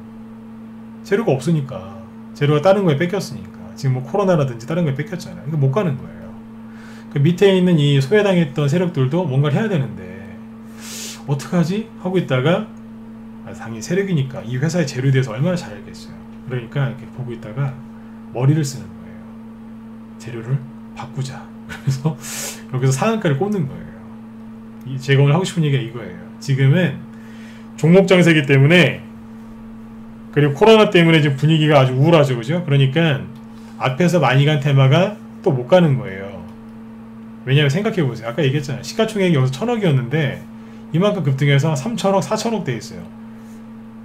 재료가 없으니까. 재료가 다른 거에 뺏겼으니까. 지금 뭐 코로나라든지 다른 거에 뺏겼잖아요. 그러니까 못 가는 거예요. 그 밑에 있는 이 소외당했던 세력들도 뭔가를 해야 되는데 어떡하지? 하고 있다가 당연히 세력이니까 이 회사의 재료에 대해서 얼마나 잘 알겠어요. 그러니까 이렇게 보고 있다가 머리를 쓰는 거예요. 재료를 바꾸자. 그래서 여기서 상한가를 꽂는 거예요. 제가 오늘 하고 싶은 얘기가 이거예요. 지금은 종목 장세기 때문에 그리고 코로나 때문에 지금 분위기가 아주 우울하죠. 그죠? 그러니까 앞에서 많이 간 테마가 또 못 가는 거예요. 왜냐하면 생각해보세요. 아까 얘기했잖아요. 시가총액이 여기서 1000억이었는데 이만큼 급등해서 3000억, 4000억 돼 있어요.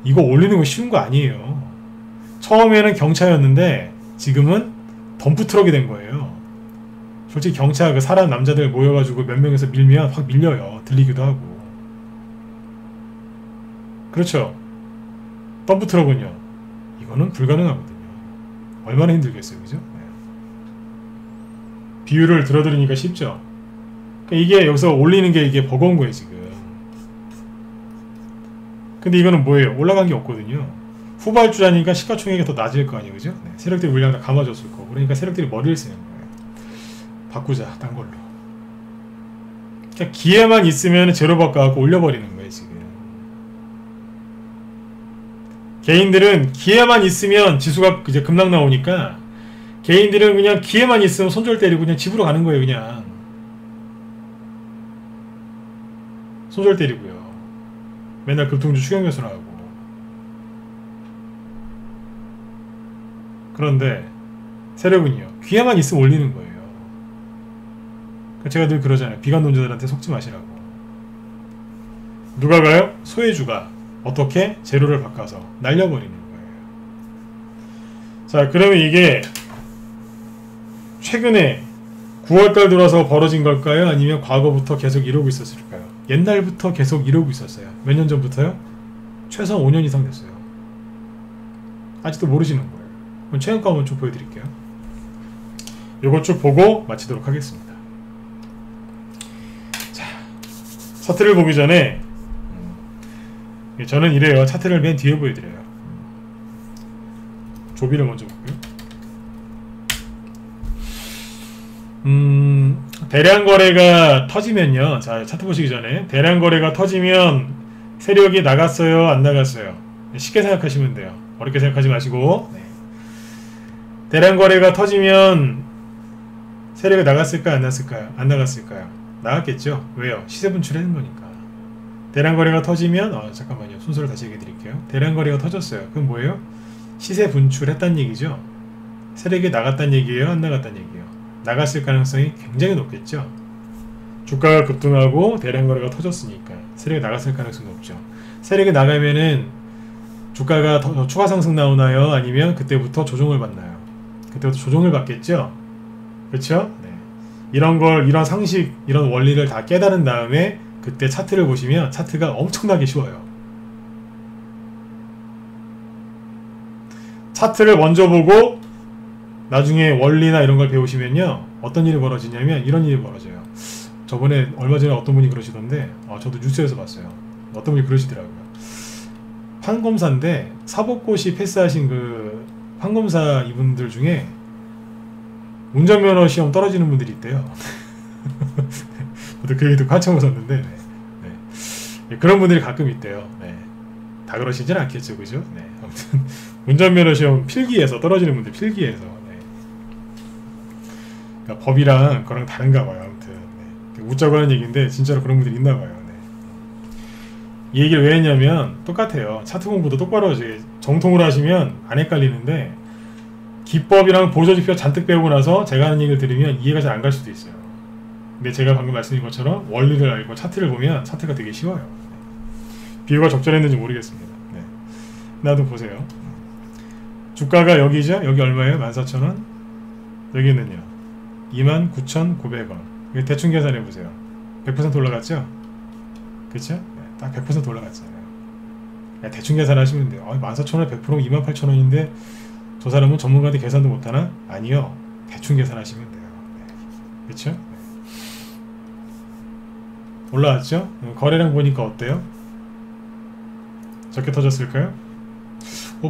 이거 올리는 거 쉬운 거 아니에요. 처음에는 경차였는데 지금은 덤프트럭이 된 거예요. 솔직히 경차 그 사람 남자들 모여가지고 몇 명에서 밀면 확 밀려요. 들리기도 하고. 그렇죠. 덤프트럭은요. 이거는 불가능하거든요. 얼마나 힘들겠어요. 그죠? 네. 비율을 들어드리니까 쉽죠. 그러니까 이게 여기서 올리는 게 이게 버거운 거예요. 지금. 근데 이거는 뭐예요? 올라간 게 없거든요. 후발주자니까 시가총액이 더 낮을 거 아니에요. 그죠? 네. 세력들이 물량 다 감아줬을 거고. 그러니까 세력들이 머리를 쓰는 거예요. 바꾸자. 딴 걸로. 그러니까 기회만 있으면 제로 바꿔갖고 올려버리는 거예요. 지금. 개인들은 기회만 있으면 지수가 이제 급락 나오니까 개인들은 그냥 기회만 있으면 손절 때리고 그냥 집으로 가는 거예요. 그냥. 손절 때리고요. 맨날 급등주 추경매수를 하고. 그런데 세력은요. 기회만 있으면 올리는 거예요. 제가 늘 그러잖아요. 비관론자들한테 속지 마시라고. 누가 가요? 소외주가. 어떻게? 재료를 바꿔서 날려버리는 거예요. 자, 그러면 이게 최근에 9월달 들어서 벌어진 걸까요? 아니면 과거부터 계속 이러고 있었을까요? 옛날부터 계속 이러고 있었어요. 몇 년 전부터요? 최소한 5년 이상 됐어요. 아직도 모르시는 거예요. 그럼 최근가 한번 쭉 보여드릴게요. 요거 쭉 보고 마치도록 하겠습니다. 자, 차트를 보기 전에 저는 이래요. 차트를 맨 뒤에 보여드려요. 조비를 먼저 볼게요. 대량 거래가 터지면요. 자, 차트 보시기 전에 대량 거래가 터지면 세력이 나갔어요? 안 나갔어요? 쉽게 생각하시면 돼요. 어렵게 생각하지 마시고. 네. 대량 거래가 터지면 세력이 나갔을까요? 안 나갔을까요? 안 나갔을까요? 나갔겠죠. 왜요? 시세 분출하는 거니까. 대량 거래가 터지면 잠깐만요. 순서를 다시 얘기해 드릴게요. 대량 거래가 터졌어요. 그럼 뭐예요? 시세 분출했다는 얘기죠. 세력이 나갔다는 얘기예요? 안 나갔다는 얘기예요? 나갔을 가능성이 굉장히 높겠죠. 주가가 급등하고 대량 거래가 터졌으니까 세력이 나갔을 가능성이 높죠. 세력이 나가면은 주가가 더 추가 상승 나오나요? 아니면 그때부터 조정을 받나요? 그때부터 조정을 받겠죠. 그렇죠? 네. 이런 상식, 이런 원리를 다 깨달은 다음에 그때 차트를 보시면 차트가 엄청나게 쉬워요. 차트를 먼저 보고 나중에 원리나 이런 걸 배우시면요 어떤 일이 벌어지냐면 이런 일이 벌어져요. 저번에 얼마 전에 어떤 분이 그러시던데 저도 뉴스에서 봤어요. 어떤 분이 그러시더라고요. 판검사인데 사법고시 패스하신 그 판검사 이분들 중에 운전면허 시험 떨어지는 분들이 있대요. 저도 그 얘기 듣고 한참 웃었는데 네. 그런 분들이 가끔 있대요. 네. 다 그러시진 않겠죠, 그죠? 네. 아무튼 운전면허 시험 필기에서 떨어지는 분들 필기에서 네. 그러니까 법이랑 그거랑 다른가 봐요. 아무튼 네. 웃자고 하는 얘기인데 진짜로 그런 분들이 있나 봐요. 네. 이 얘기를 왜 했냐면 똑같아요. 차트 공부도 똑바로 이제 정통으로 하시면 안 헷갈리는데 기법이랑 보조지표 잔뜩 배우고 나서 제가 하는 얘기를 들으면 이해가 잘 안 갈 수도 있어요. 근데 제가 방금 말씀드린 것처럼 원리를 알고 차트를 보면 차트가 되게 쉬워요. 네. 비유가 적절했는지 모르겠습니다. 네. 나도 보세요. 주가가 여기죠? 여기 얼마예요? 14,000원? 여기는요? 29,900원. 대충 계산해보세요. 100% 올라갔죠? 그쵸? 네. 딱 100% 올라갔잖아요. 대충 계산하시면 돼요. 14,000원에 100%면 28,000원인데 저 사람은 전문가한테 계산도 못하나? 아니요. 대충 계산하시면 돼요. 네. 그쵸? 네. 올라왔죠? 거래량 보니까 어때요? 적게 터졌을까요?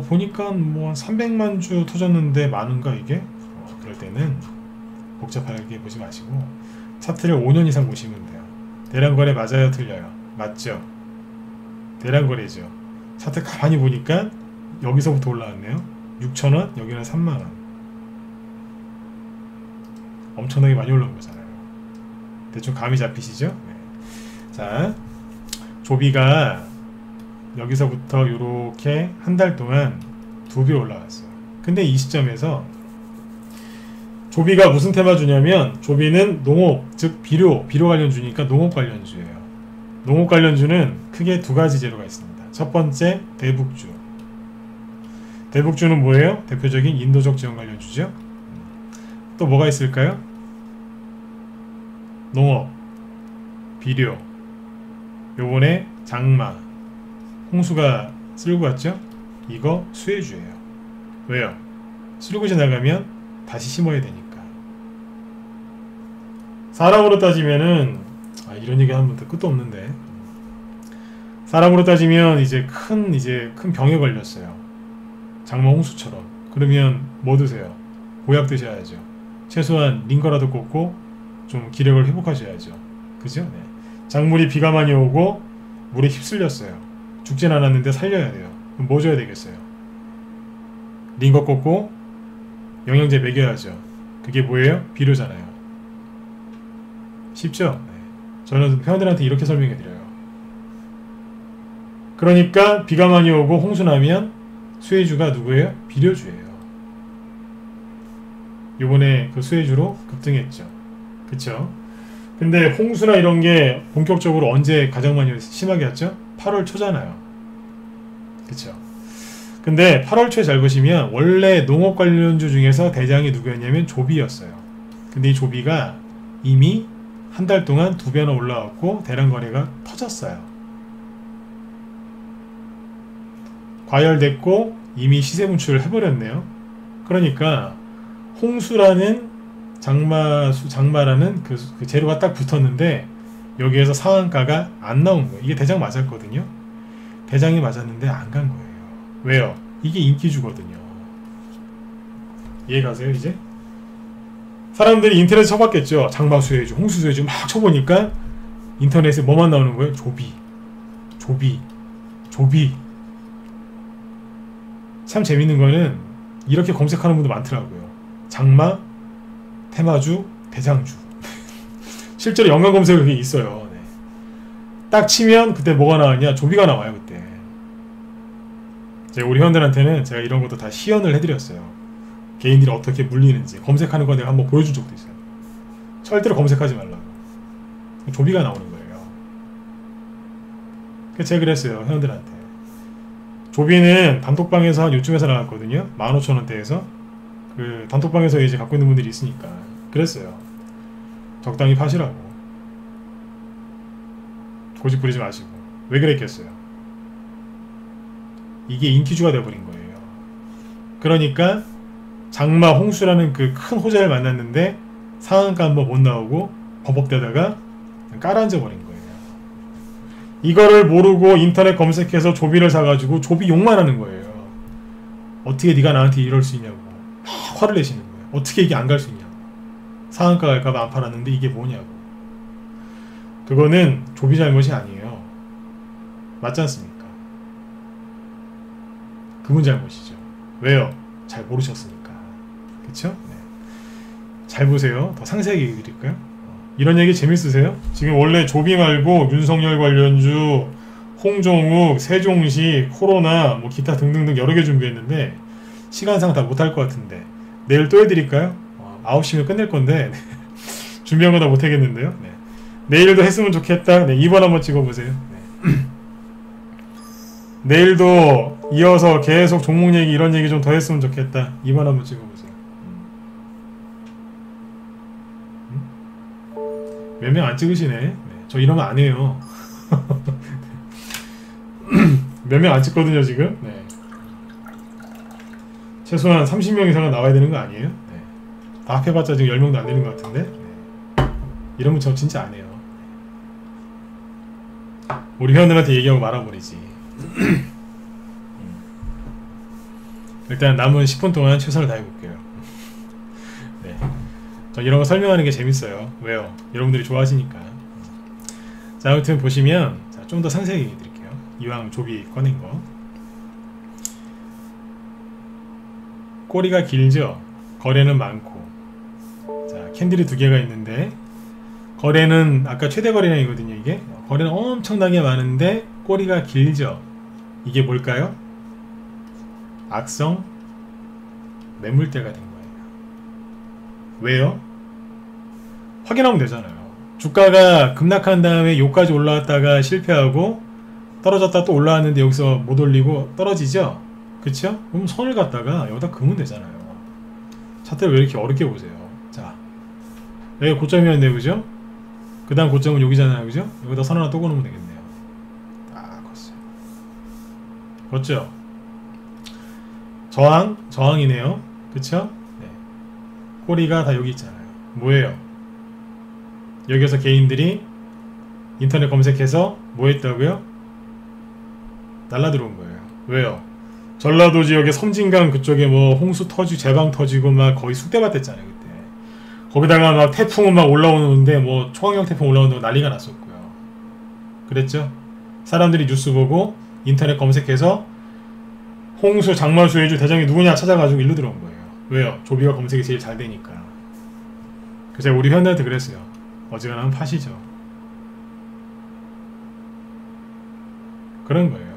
보니까 뭐 300만 주 터졌는데 많은가 이게? 그럴 때는 복잡하게 보지 마시고 차트를 5년 이상 보시면 돼요. 대량거래 맞아요? 틀려요? 맞죠? 대량거래죠. 차트 가만히 보니까 여기서부터 올라왔네요. 6,000원? 여기는 3만원. 엄청나게 많이 올라온 거잖아요. 대충 감이 잡히시죠? 네. 자, 조비가 여기서부터 이렇게 한 달 동안 2배 올라왔어요. 근데 이 시점에서 조비가 무슨 테마주냐면 조비는 농업, 즉 비료 관련주니까 농업 관련주예요. 농업 관련주는 크게 두 가지 재료가 있습니다. 첫 번째 대북주. 대북주는 뭐예요? 대표적인 인도적 지원 관련주죠. 또 뭐가 있을까요? 농업, 비료, 요번에 장마, 홍수가 쓸고 갔죠? 이거 수혜주예요. 왜요? 쓸고 지나가면 다시 심어야 되니까. 사람으로 따지면은 이런 얘기 하면 또 끝도 없는데 사람으로 따지면 이제 큰 병에 걸렸어요. 장마 홍수처럼. 그러면 뭐 드세요? 보약 드셔야죠. 최소한 링거라도 꽂고 좀 기력을 회복하셔야죠. 그죠? 네. 작물이 비가 많이 오고 물에 휩쓸렸어요. 죽진 않았는데 살려야 돼요. 그럼 뭐 줘야 되겠어요? 링거 꽂고 영양제 먹여야죠. 그게 뭐예요? 비료잖아요. 쉽죠? 네. 저는 회원들한테 이렇게 설명해 드려요. 그러니까 비가 많이 오고 홍수 나면 수혜주가 누구예요? 비료주예요. 요번에 그 수혜주로 급등했죠. 그쵸? 근데 홍수나 이런 게 본격적으로 언제 가장 많이 심하게 왔죠? 8월 초잖아요. 그쵸? 근데 8월 초에 잘 보시면 원래 농업 관련주 중에서 대장이 누구였냐면 조비였어요. 근데 이 조비가 이미 한 달 동안 2배나 올라왔고 대량 거래가 터졌어요. 과열됐고 이미 시세 분출을 해버렸네요. 그러니까 홍수라는 장마라는 그 재료가 딱 붙었는데 여기에서 상한가가 안 나온 거예요. 이게 대장 맞았거든요. 대장이 맞았는데 안 간 거예요. 왜요? 이게 인기주거든요. 이해가세요 이제? 사람들이 인터넷에 쳐봤겠죠. 장마 수혜주, 홍수 수혜주 막 쳐보니까 인터넷에 뭐만 나오는 거예요? 조비. 참 재밌는 거는 이렇게 검색하는 분도 많더라고요. 장마, 테마주, 대장주. 실제로 연관 검색이 그게 있어요. 네. 딱 치면 그때 뭐가 나왔냐? 조비가 나와요 그때. 제가 우리 회원들한테는 제가 이런 것도 다 시연을 해드렸어요. 개인들이 어떻게 물리는지 검색하는 거 내가 한번 보여준 적도 있어요. 절대로 검색하지 말라고. 조비가 나오는 거예요. 그래서 제가 그랬어요 회원들한테. 조비는 단톡방에서 한 요쯤에서 나왔거든요. 15,000원대에서. 그 단톡방에서 이제 갖고 있는 분들이 있으니까 그랬어요. 적당히 파시라고. 고집 부리지 마시고. 왜 그랬겠어요? 이게 인기주가 돼버린 거예요. 그러니까 장마 홍수라는 그 큰 호재를 만났는데 상한가 한번 못 나오고 버벅대다가 깔아앉아 버린 거예요. 이거를 모르고 인터넷 검색해서 조비를 사가지고 조비 욕만 하는 거예요. 어떻게 네가 나한테 이럴 수 있냐고 막 화를 내시는 거예요. 어떻게 이게 안 갈 수 있냐고. 상한가 갈까봐 안 팔았는데 이게 뭐냐고. 그거는 조비 잘못이 아니에요. 맞지 않습니까? 그분 잘못이죠. 왜요? 잘 모르셨으니까. 그쵸? 네. 잘 보세요. 더 상세하게 얘기 드릴까요? 이런 얘기 재밌으세요? 지금 원래 조비 말고 윤석열 관련주, 홍종욱, 세종시, 코로나, 뭐 기타 등등등 여러 개 준비했는데 시간상 다 못할 것 같은데 내일 또 해드릴까요? 9시면 끝낼 건데 준비한 거 다 못하겠는데요. 네. 내일도 했으면 좋겠다. 네, 2번 한번 찍어보세요. 네. 내일도 이어서 계속 종목 얘기 이런 얘기 좀 더 했으면 좋겠다. 2번 한번 찍어보세요. 몇 명 안 찍으시네. 네, 저 이러면 안 해요. 몇 명 안 찍거든요 지금. 네. 최소한 30명 이상은 나와야 되는 거 아니에요? 네. 다 합해봤자 지금 10명도 안 되는 것 같은데. 네. 이러면 저 진짜 안 해요. 우리 회원들한테 얘기하고 말아버리지. 일단 남은 10분 동안 최선을 다해볼게요. 네. 저 이런 거 설명하는 게 재밌어요. 왜요? 여러분들이 좋아하시니까. 자, 아무튼 보시면 좀 더 상세하게 얘기해 드릴게요. 이왕 조비 꺼낸 거. 꼬리가 길죠? 거래는 많고. 자, 캔들이 두 개가 있는데 거래는 아까 최대 거래량이거든요. 이게 거래는 엄청나게 많은데 꼬리가 길죠? 이게 뭘까요? 악성 매물대가 된 거예요. 왜요? 확인하면 되잖아요. 주가가 급락한 다음에 요까지 올라왔다가 실패하고 떨어졌다 또 올라왔는데 여기서 못 올리고 떨어지죠? 그쵸? 그럼 선을 갖다가 여기다 그으면 되잖아요. 차트를 왜 이렇게 어렵게 보세요? 자, 여기 고점이었네요. 그죠? 그 다음 고점은 여기잖아요. 그죠? 여기다 선 하나 또 그으면 되겠네요. 딱 컸어요. 컸죠? 저항이네요. 그쵸? 네. 꼬리가 다 여기 있잖아요. 뭐예요? 여기서 개인들이 인터넷 검색해서 뭐 했다고요? 날라 들어온 거예요. 왜요? 전라도 지역에 섬진강 그쪽에 뭐 홍수 터지고 제방 터지고 막 거의 쑥대밭 됐잖아요. 그때. 거기다가 막 태풍은 막 올라오는데 뭐 초강력 태풍 올라오는데 난리가 났었고요. 그랬죠? 사람들이 뉴스 보고 인터넷 검색해서 홍수, 장마수, 해주 대장이 누구냐 찾아가지고 일로 들어온 거예요. 왜요? 조비가 검색이 제일 잘 되니까. 그래서 우리 회원들한테 그랬어요. 어지간하면 파시죠. 그런 거예요.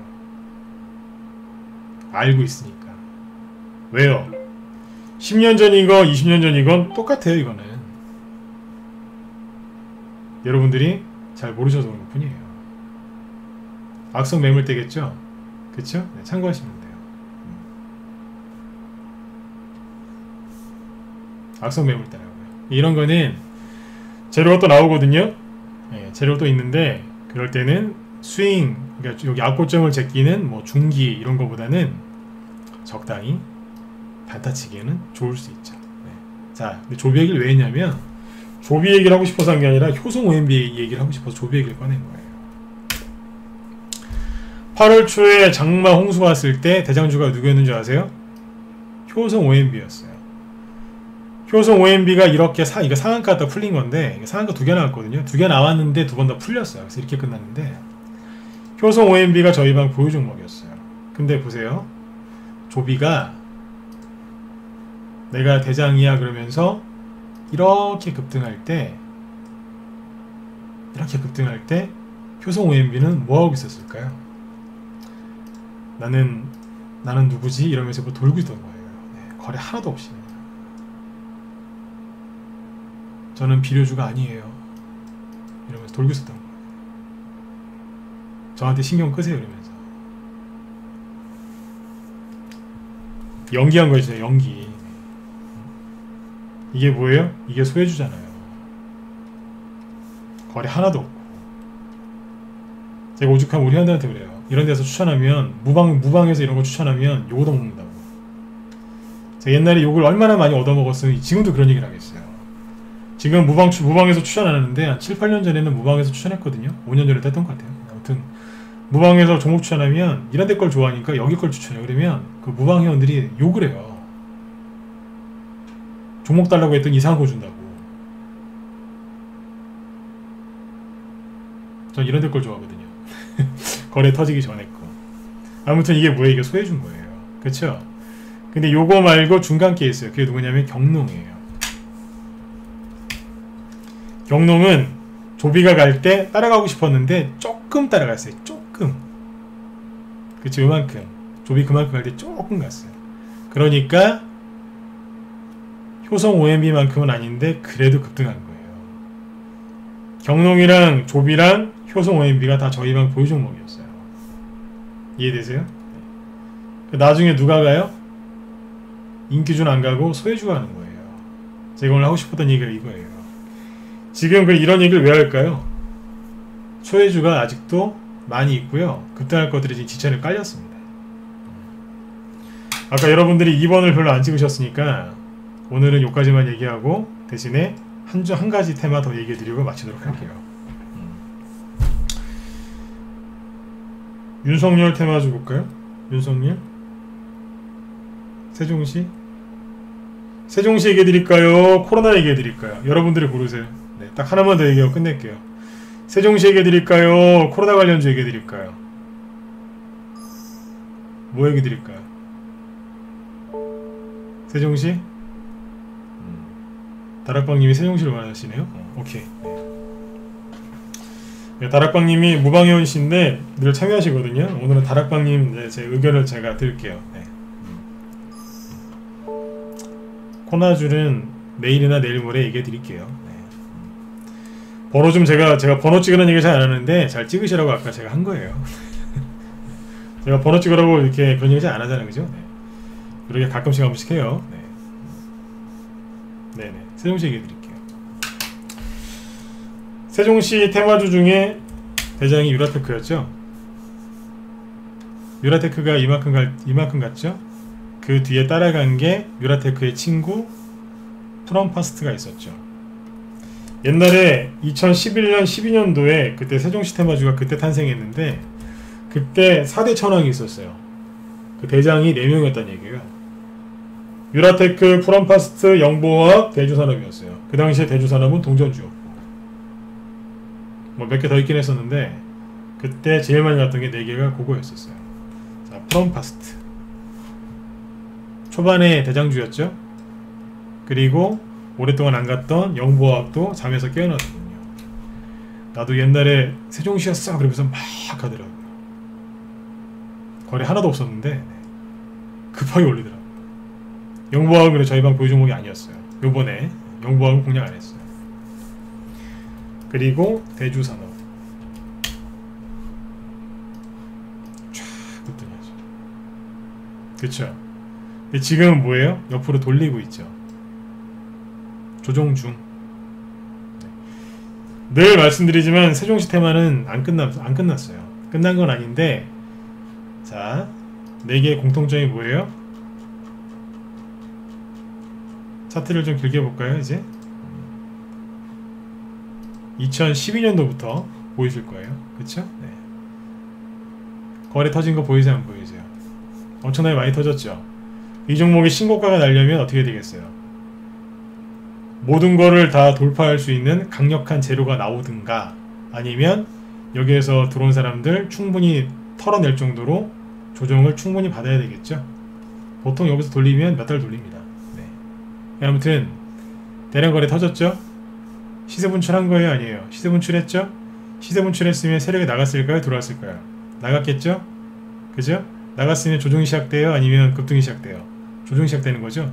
알고 있으니까. 왜요? 10년 전이건 20년 전이건 똑같아요. 이거는 여러분들이 잘 모르셔서 그런 것 뿐이에요. 악성 매물대겠죠? 그쵸? 네, 참고하시면 돼요. 악성 매물대라고요. 이런 거는 재료가 또 나오거든요. 네, 재료 또 있는데 그럴 때는 스윙, 그러니까 여기 앞고점을 제끼는 뭐 중기 이런 거보다는 적당히 단타치기에는 좋을 수 있죠. 네. 자, 근데 조비 얘기를 왜 했냐면 조비 얘기를 하고 싶어서 한 게 아니라 효성 OMB 얘기를 하고 싶어서 조비 얘기를 꺼낸 거예요. 8월 초에 장마 홍수가 왔을 때 대장주가 누구였는지 아세요? 효성 OMB였어요. 효성 OMB가 이렇게 이거 상한가 갖다 풀린 건데 상한가 2개 나왔거든요. 2개 나왔는데 2번 다 풀렸어요. 그래서 이렇게 끝났는데 효성 OMB가 저희 방 보유 종목이었어요. 근데 보세요. 조비가 내가 대장이야 그러면서 이렇게 급등할 때 효성 OMB는 뭐하고 있었을까요? 나는 누구지? 이러면서 뭐 돌고 있던 거예요. 네, 거래 하나도 없이. 저는 비료주가 아니에요. 이러면서 돌고 있었던 거예요. 저한테 신경 끄세요 이러면서. 연기한 거죠. 연기. 이게 뭐예요? 이게 소외주잖아요. 거래 하나도 없고. 제가 오죽하면 우리 회원들한테 그래요. 이런 데서 추천하면 무방에서 이런 거 추천하면 욕 얻어먹는다고. 제가 옛날에 욕을 얼마나 많이 얻어먹었으면 지금도 그런 얘기를 하겠어요. 지금 무방에서 추천하는데 한 7, 8년 전에는 무방에서 추천했거든요. 5년 전에 했던 것 같아요. 아무튼 무방에서 종목 추천하면 이런 데 걸 좋아하니까 여기 걸 추천해요. 그러면 그 무방 회원들이 욕을 해요. 종목 달라고 했더니 이상한 거 준다고. 전 이런 데 걸 좋아하거든요. 거래 터지기 전에 거. 아무튼 이게 뭐예요? 이게 소해준 거예요. 그쵸? 근데 요거 말고 중간 게 있어요. 그게 누구냐면 경농이에요. 경농은 조비가 갈 때 따라가고 싶었는데 조금 따라갔어요. 조금. 그쵸? 요만큼. 조비 그만큼 갈 때 조금 갔어요. 그러니까 효성 OMB만큼은 아닌데 그래도 급등한 거예요. 경농이랑 조비랑 효성 OMB가 다 저희 방 보유 종목이었어요. 이해되세요? 나중에 누가 가요? 인기준 안 가고 소해주가 하는 거예요. 제가 오늘 하고 싶었던 얘기가 이거예요. 지금 이런 얘기를 왜 할까요? 소해주가 아직도 많이 있고요. 급등할 것들이 지금 지천에 깔렸습니다. 아까 여러분들이 2번을 별로 안 찍으셨으니까 오늘은 여기까지만 얘기하고 대신에 한 가지 테마 더 얘기해드리고 마치도록 할게요. 윤석열 테마 좀 볼까요? 윤석열? 세종시? 세종시 얘기해드릴까요? 코로나 얘기해드릴까요? 여러분들이 고르세요. 네, 딱 하나만 더 얘기하고 끝낼게요. 세종시 얘기해드릴까요? 코로나 관련주 얘기해드릴까요? 뭐 얘기해드릴까요? 세종시? 다락방님이 세종시를 원하시네요. 오케이. 네, 다락방님이 무방회원이신데 늘 참여하시거든요. 오늘은 다락방님 제 의견을 제가 드릴게요. 네. 코나줄은 내일이나 내일 모레 얘기해 드릴게요. 네. 번호 좀 제가 번호 찍으라는 얘기 잘 안 하는데 잘 찍으시라고 아까 제가 한 거예요. 제가 번호 찍으라고 이렇게 그런 얘기 잘 안 하잖아요. 그죠? 네. 그렇게 가끔씩 한 번씩 해요. 네. 네네. 세종시 얘기해 드릴게요. 세종시 테마주 중에 대장이 유라테크였죠. 유라테크가 이만큼 갔죠. 그 뒤에 따라간 게 유라테크의 친구 프롬파스트가 있었죠. 옛날에 2011년 12년도에 그때 세종시 테마주가 그때 탄생했는데 그때 4대 천왕이 있었어요. 그 대장이 4명이었다는 얘기예요. 유라테크, 프롬파스트, 영보화학, 대주산업이었어요. 그 당시에 대주산업은 동전주였고 뭐 몇 개 더 있긴 했었는데 그때 제일 많이 갔던 게 4개가 그거였었어요. 자, 프롬파스트 초반에 대장주였죠. 그리고 오랫동안 안 갔던 영보화학도 잠에서 깨어났거든요. 나도 옛날에 세종시였어 그러면서 막 하더라고요. 거래 하나도 없었는데 급하게 올리더라고요. 영보화학은 그래 저희 방 보유 종목이 아니었어요. 요번에 영보화학은 공략 안 했어요. 그리고 대주산업 쫙 급등하죠. 그쵸? 근데 지금은 뭐예요? 옆으로 돌리고 있죠. 조정 중. 늘 말씀드리지만 세종시 테마는 안 끝났어요. 끝난 건 아닌데 자, 4개의 공통점이 뭐예요? 차트를 좀 길게 볼까요? 이제 2012년도부터 보이실 거예요. 그쵸? 네. 거래 터진 거 보이세요? 안 보이세요? 엄청나게 많이 터졌죠? 이 종목이 신고가가 나려면 어떻게 되겠어요? 모든 거를 다 돌파할 수 있는 강력한 재료가 나오든가 아니면 여기에서 들어온 사람들 충분히 털어낼 정도로 조정을 충분히 받아야 되겠죠? 보통 여기서 돌리면 몇 달 돌립니다. 네. 아무튼 대량 거래 터졌죠? 시세 분출한 거예요? 아니에요? 시세 분출했죠? 시세 분출했으면 세력이 나갔을까요? 들어왔을까요? 나갔겠죠? 그죠? 나갔으면 조정이 시작돼요? 아니면 급등이 시작돼요? 조정이 시작되는 거죠?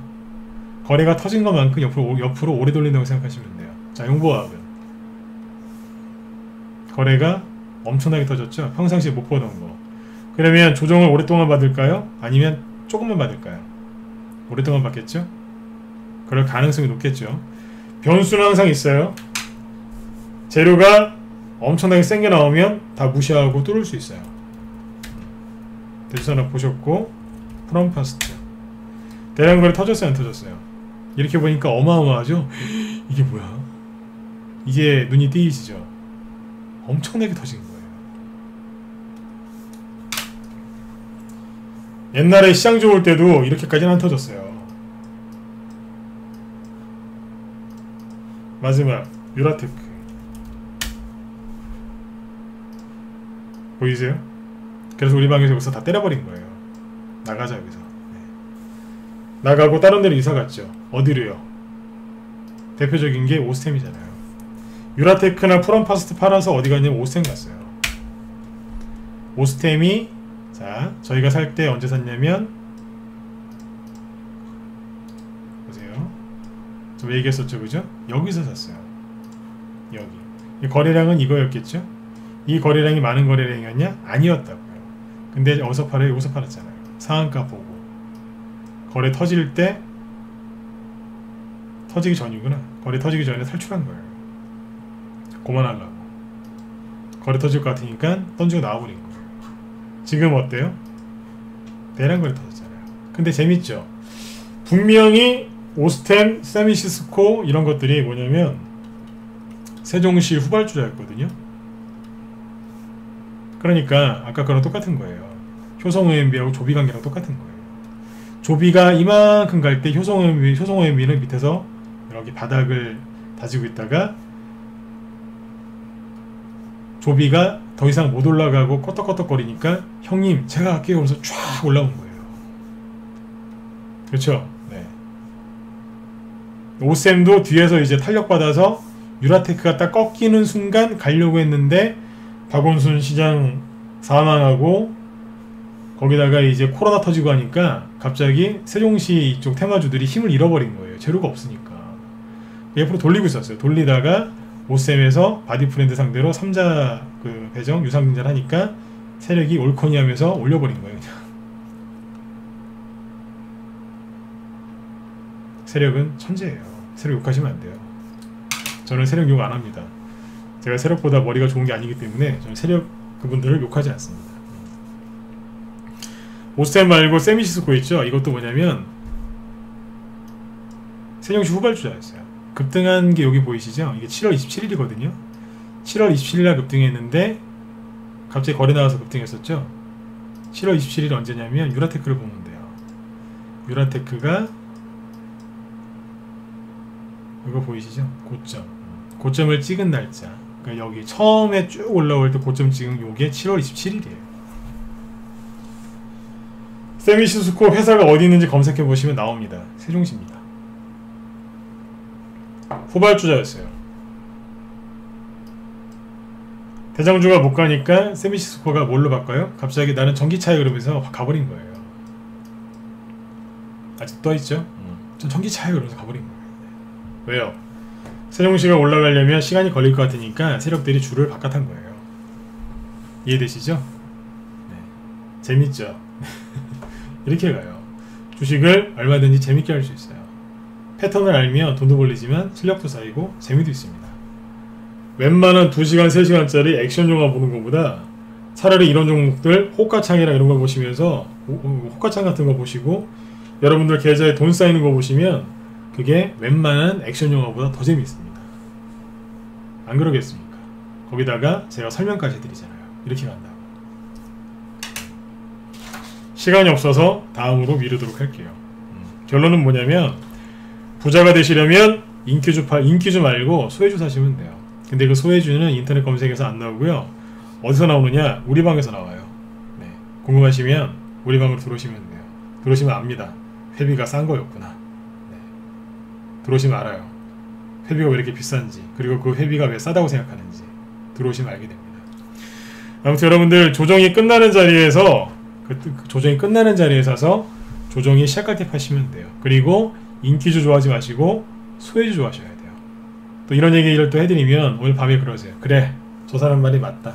거래가 터진 것만큼 옆으로 오래 돌린다고 생각하시면 돼요. 자, 용보화학은 거래가 엄청나게 터졌죠? 평상시에 못 보던 거. 그러면 조정을 오랫동안 받을까요? 아니면 조금만 받을까요? 오랫동안 받겠죠? 그럴 가능성이 높겠죠? 변수는 항상 있어요. 재료가 엄청나게 센 게 나오면 다 무시하고 뚫을 수 있어요. 대주산업 보셨고 프롬파스트 대량거래 터졌어요? 안 터졌어요? 이렇게 보니까 어마어마하죠? 이게 뭐야? 이게 눈이 띄이시죠? 엄청나게 터진 거예요. 옛날에 시장 좋을 때도 이렇게까지는 안 터졌어요. 마지막 유라테크 보이세요? 그래서 우리 방에서 여기서 다 때려버린 거예요. 나가자 여기서. 네. 나가고 다른 데로 이사 갔죠. 어디로요? 대표적인 게 오스템이잖아요. 유라테크나 프롬파스트 팔아서 어디 갔냐면 오스템 갔어요. 오스템이 자 저희가 살 때 언제 샀냐면 보세요. 저 얘기했었죠, 그죠? 여기서 샀어요. 여기. 이 거래량은 이거였겠죠? 이 거래량이 많은 거래량이었냐? 아니었다고요. 근데 어디서 팔아요? 여기서 팔았잖아요. 상한가 보고. 거래 터질 때 터지기 전이구나. 거래 터지기 전에 탈출한 거예요. 그만하려고. 거래 터질 것 같으니까 던지고 나와버린 거예요. 지금 어때요? 대량 거래 터졌잖아요. 근데 재밌죠? 분명히 오스템, 세미시스코 이런 것들이 뭐냐면 세종시 후발주자였거든요. 그러니까 아까 거랑 똑같은 거예요. 효성OMB하고 조비관계랑 똑같은 거예요. 조비가 이만큼 갈 때 효성OMB는 밑에서 이렇게 바닥을 다지고 있다가 조비가 더 이상 못 올라가고 껐덕껐덕거리니까 형님 제가 갈게요 그래서 쫙 올라온 거예요. 그렇죠? 네. 오셈도 뒤에서 이제 탄력받아서 유라테크가 딱 꺾이는 순간 가려고 했는데 박원순 시장 사망하고 거기다가 이제 코로나 터지고 하니까 갑자기 세종시 이쪽 테마주들이 힘을 잃어버린 거예요. 재료가 없으니까. 옆으로 돌리고 있었어요. 돌리다가 오셈에서 바디프렌드 상대로 3자 그 배정 유상증자를 하니까 세력이 올커니 하면서 올려버린 거예요. 그냥. 세력은 천재예요. 세력 욕하시면 안 돼요. 저는 세력 욕 안 합니다. 제가 세력보다 머리가 좋은 게 아니기 때문에 저는 세력 그분들을 욕하지 않습니다. 오스템 말고 세미시스코 있죠? 이것도 뭐냐면 세종시 후발주자였어요. 급등한 게 여기 보이시죠? 이게 7월 27일이거든요. 7월 27일날 급등했는데 갑자기 거래 나와서 급등했었죠. 7월 27일 언제냐면 유라테크를 보면 돼요. 유라테크가 이거 보이시죠? 고점을 찍은 날짜. 그러니까 여기 처음에 쭉 올라올 때 고점 찍은 요게 7월 27일이에요. 세미시스코 회사가 어디 있는지 검색해 보시면 나옵니다. 세종시입니다. 후발주자였어요. 대장주가 못 가니까 세미시스코가 뭘로 바꿔요? 갑자기 나는 전기차에 그러면서 가버린 거예요. 아직 떠있죠? 전 전기차에 그러면서 가버린 거예요. 왜요? 세종시가 올라가려면 시간이 걸릴 것 같으니까 세력들이 줄을 바깥한 거예요. 이해되시죠? 네. 재밌죠? 이렇게 가요. 주식을 얼마든지 재밌게 할 수 있어요. 패턴을 알면 돈도 벌리지만 실력도 쌓이고 재미도 있습니다. 웬만한 2시간, 3시간짜리 액션 영화 보는 것보다 차라리 이런 종목들 호가창이랑 이런 거 보시면서 호가창 같은 거 보시고 여러분들 계좌에 돈 쌓이는 거 보시면 그게 웬만한 액션 영화보다 더 재미있습니다. 안 그러겠습니까? 거기다가 제가 설명까지 해드리잖아요. 이렇게 간다고. 시간이 없어서 다음으로 미루도록 할게요. 결론은 뭐냐면 부자가 되시려면 인기주 말고 소외주 사시면 돼요. 근데 그 소외주는 인터넷 검색에서 안 나오고요. 어디서 나오느냐? 우리 방에서 나와요. 네. 궁금하시면 우리 방으로 들어오시면 돼요. 들어오시면 압니다. 회비가 싼 거였구나. 네. 들어오시면 알아요. 회비가 왜 이렇게 비싼지, 그리고 그 회비가 왜 싸다고 생각하는지 들어오시면 알게 됩니다. 아무튼 여러분들 조정이 끝나는 자리에서 사서 조정이 시작할 때 파시면 돼요. 그리고 인기주 좋아하지 마시고 소외주 좋아하셔야 돼요. 또 이런 얘기를 또 해드리면 오늘 밤에 그러세요. 그래, 저 사람 말이 맞다.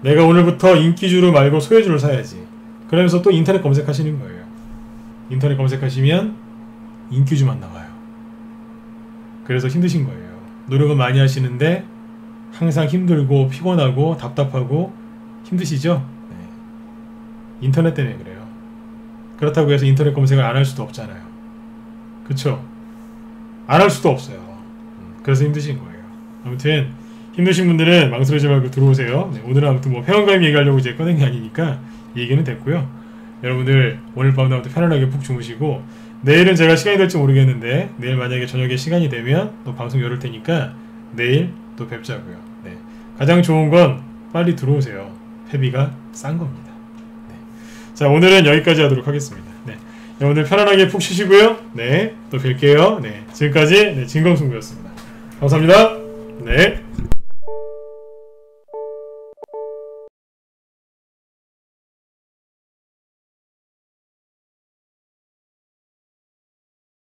내가 오늘부터 인기주를 말고 소외주를 사야지. 그러면서 또 인터넷 검색하시는 거예요. 인터넷 검색하시면 인기주만 나와요. 그래서 힘드신 거예요. 노력은 많이 하시는데 항상 힘들고 피곤하고 답답하고 힘드시죠? 네. 인터넷 때문에 그래요. 그렇다고 해서 인터넷 검색을 안 할 수도 없잖아요. 그쵸? 안 할 수도 없어요. 그래서 힘드신 거예요. 아무튼 힘드신 분들은 망설이지 말고 들어오세요. 네, 오늘은 아무튼 뭐 회원가입 얘기하려고 이제 꺼낸 게 아니니까 이 얘기는 됐고요. 여러분들 오늘 밤도 아무튼 편안하게 푹 주무시고, 내일은 제가 시간이 될지 모르겠는데 내일 만약에 저녁에 시간이 되면 또 방송 열을 테니까 내일 또 뵙자고요. 네. 가장 좋은 건 빨리 들어오세요. 회비가 싼 겁니다. 네. 자, 오늘은 여기까지 하도록 하겠습니다. 네. 여러분들 편안하게 푹 쉬시고요. 네. 또 뵐게요. 네. 지금까지 진검승부였습니다. 감사합니다. 네.